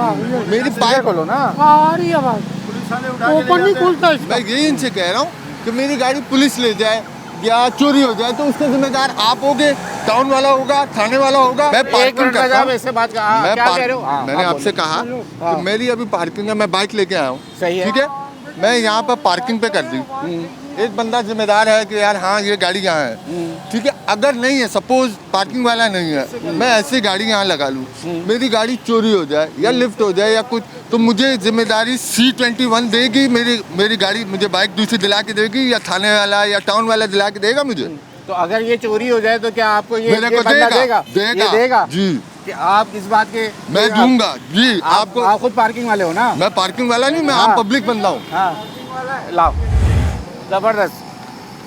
मेरी बाइक खोलो ना, आ रही आवाज, ओपन नहीं खुलता। मैं यही इनसे कह रहा हूँ कि मेरी गाड़ी पुलिस ले जाए या चोरी हो जाए तो उसका जिम्मेदार आप होगे, टाउन वाला होगा, थाने वाला होगा। मैं पार्किंग करता हूँ, मैंने आपसे कहा कि मेरी अभी पार्किंग है, मैं बाइक लेके आया हूँ, ठीक है, मैं यहाँ पर पार्किंग पे कर दी। एक बंदा जिम्मेदार है कि यार हाँ ये गाड़ी यहाँ है, ठीक है। अगर नहीं है, सपोज पार्किंग वाला नहीं है, मैं ऐसी गाड़ी यहाँ लगा लूँ, मेरी गाड़ी चोरी हो जाए या लिफ्ट हो जाए या कुछ, तो मुझे जिम्मेदारी C21 देगी, मेरी गाड़ी मुझे बाइक दूसरी दिला के देगी या थाने वाला या टाउन वाला दिला के देगा मुझे। तो अगर ये चोरी हो जाए तो क्या आपको ये मेरे को देगा जी कि आप इस बात के? मैं दूंगा जी आपको। आप खुद पार्किंग वाले हो ना? मैं पार्किंग वाला नहीं, मैं आम पब्लिक बंदा हूँ। लाओ, जबरदस्त।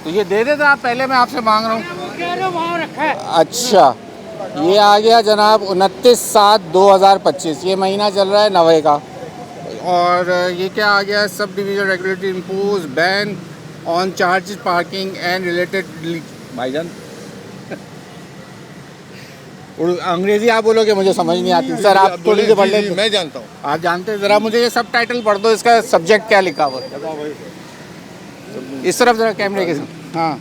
तो ये दे देते आप, पहले मैं आपसे मांग रहा हूँ। अच्छा, ये आ गया जनाब 29/7/2025, ये महीना चल रहा है 90 का। और ये क्या आ गया? Sub division regulatory impose ban on charges parking and related. भाईजान अंग्रेजी आप बोलोगे, मुझे समझ नहीं आती सर, आप थोड़ी सी पढ़ लें। मैं जानता हूँ, आप जानते हैं। ज़रा मुझे ये सब टाइटल पढ़ दो, इसका सब्जेक्ट क्या लिखा हुआ है। इस तरफ जरा कैमरे के साथ। हाँ,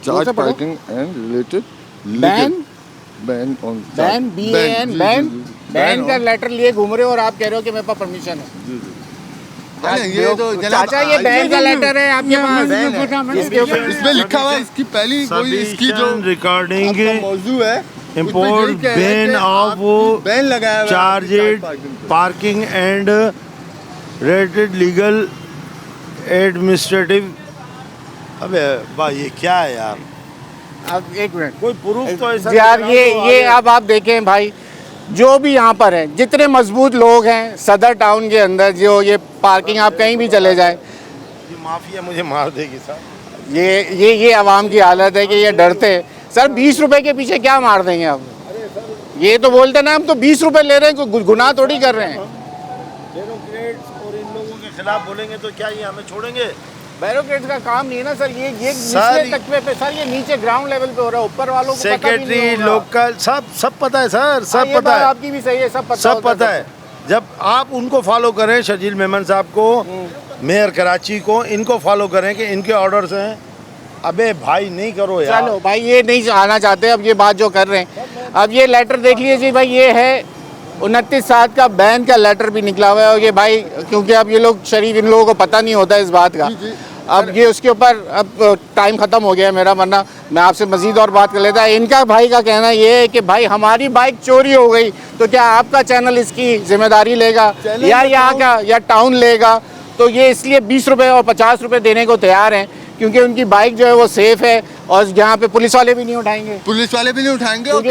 charge parking and related ban on ban BAN ban का लेटर लिए घूम रहे हो और आप कह रहे हो कि मेरे पास परमिशन है। ये तो चाचा ये बैन का लेटर है आपके पास, इसमें लिखा हुआ है इसकी पहली कोई इसकी जो रिकॉर्डिंग मौजू है, इम्पोर्ट बैन ऑफ बैन लगाया charged parking and rated legal administrative. अबे भाई ये क्या है यार? अब एक मिनट, कोई प्रूफ तो ऐसा यार ये अब आप देखें भाई, जो भी यहाँ पर हैं, जितने मजबूत लोग हैं सदर टाउन के अंदर, जो ये पार्किंग आप कहीं भी चले जाए, ये माफिया मुझे मार देगी सर। ये आवाम की हालत है कि ये डरते हैं सर। 20 रुपए के पीछे क्या मार देंगे आप? ये तो बोलते ना हम तो 20 रुपए ले रहे हैं, कोई गुनाह थोड़ी कर रहे हैं। और इन लोगों के खिलाफ बोलेंगे तो क्या ये हमें छोड़ेंगे? बैरोक्रेट्स का काम नहीं है ना सर, ये निचले तबके पे सर, ये नीचे ग्राउंड लेवल पे हो रहा है, ऊपर वालों को सेक्रेटरी लोकल सब पता है सर, सब पता है, आपकी भी सही है, सब पता है। जब आप उनको फॉलो करें, शजील मेमन साहब को, मेयर कराची को, इनको फॉलो करें कि इनके ऑर्डर्स हैं। अबे भाई नहीं करो यार। चलो भाई ये नहीं आना चाहते, अब ये बात जो कर रहे हैं। अब ये लेटर देख लीजिए भाई, ये है 29/7 का बैन का लेटर भी निकला हुआ है। और ये भाई क्योंकि अब ये लोग शरीफ, इन लोगों को पता नहीं होता इस बात का। अब ये उसके ऊपर अब टाइम ख़त्म हो गया है मेरा, वरना मैं आपसे मज़ीद और बात कर लेता। इनका भाई का कहना ये है कि भाई हमारी बाइक चोरी हो गई तो क्या आपका चैनल इसकी जिम्मेदारी लेगा या यहाँ का या टाउन लेगा? तो ये इसलिए 20 रुपये और 50 रुपये देने को तैयार हैं क्योंकि उनकी बाइक जो है वो सेफ है और यहाँ पे पुलिस वाले भी नहीं उठाएंगे, क्योंकि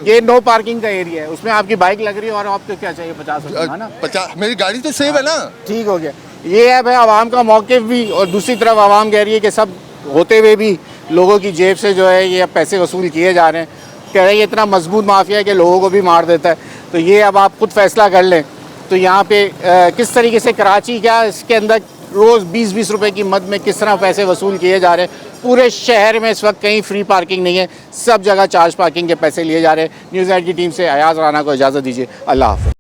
ये नो पार्किंग का एरिया है, उसमें आपकी बाइक लग रही है और आपको क्या चाहिए 50 रुपये है ना? 50, मेरी गाड़ी तो सेफ है ना। ठीक हो गया। ये है भाई आवाम का मौक़िफ़ भी, और दूसरी तरफ आवाम कह रही है कि सब होते हुए भी लोगों की जेब से जो है ये पैसे वसूल किए जा रहे हैं। कह रहे हैं ये इतना मजबूत माफिया है कि लोगों को भी मार देता है। तो ये अब आप खुद फैसला कर लें। तो यहाँ पे किस तरीके से कराची क्या इसके अंदर रोज़ 20-20 रुपए की मद में किस तरह पैसे वसूल किए जा रहे हैं। पूरे शहर में इस वक्त कहीं फ्री पार्किंग नहीं है, सब जगह चार्ज पार्किंग के पैसे लिए जा रहे हैं। न्यूज़ 8 की टीम से अयाज राना को इजाज़त दीजिए। अल्लाह हाफ़िज़।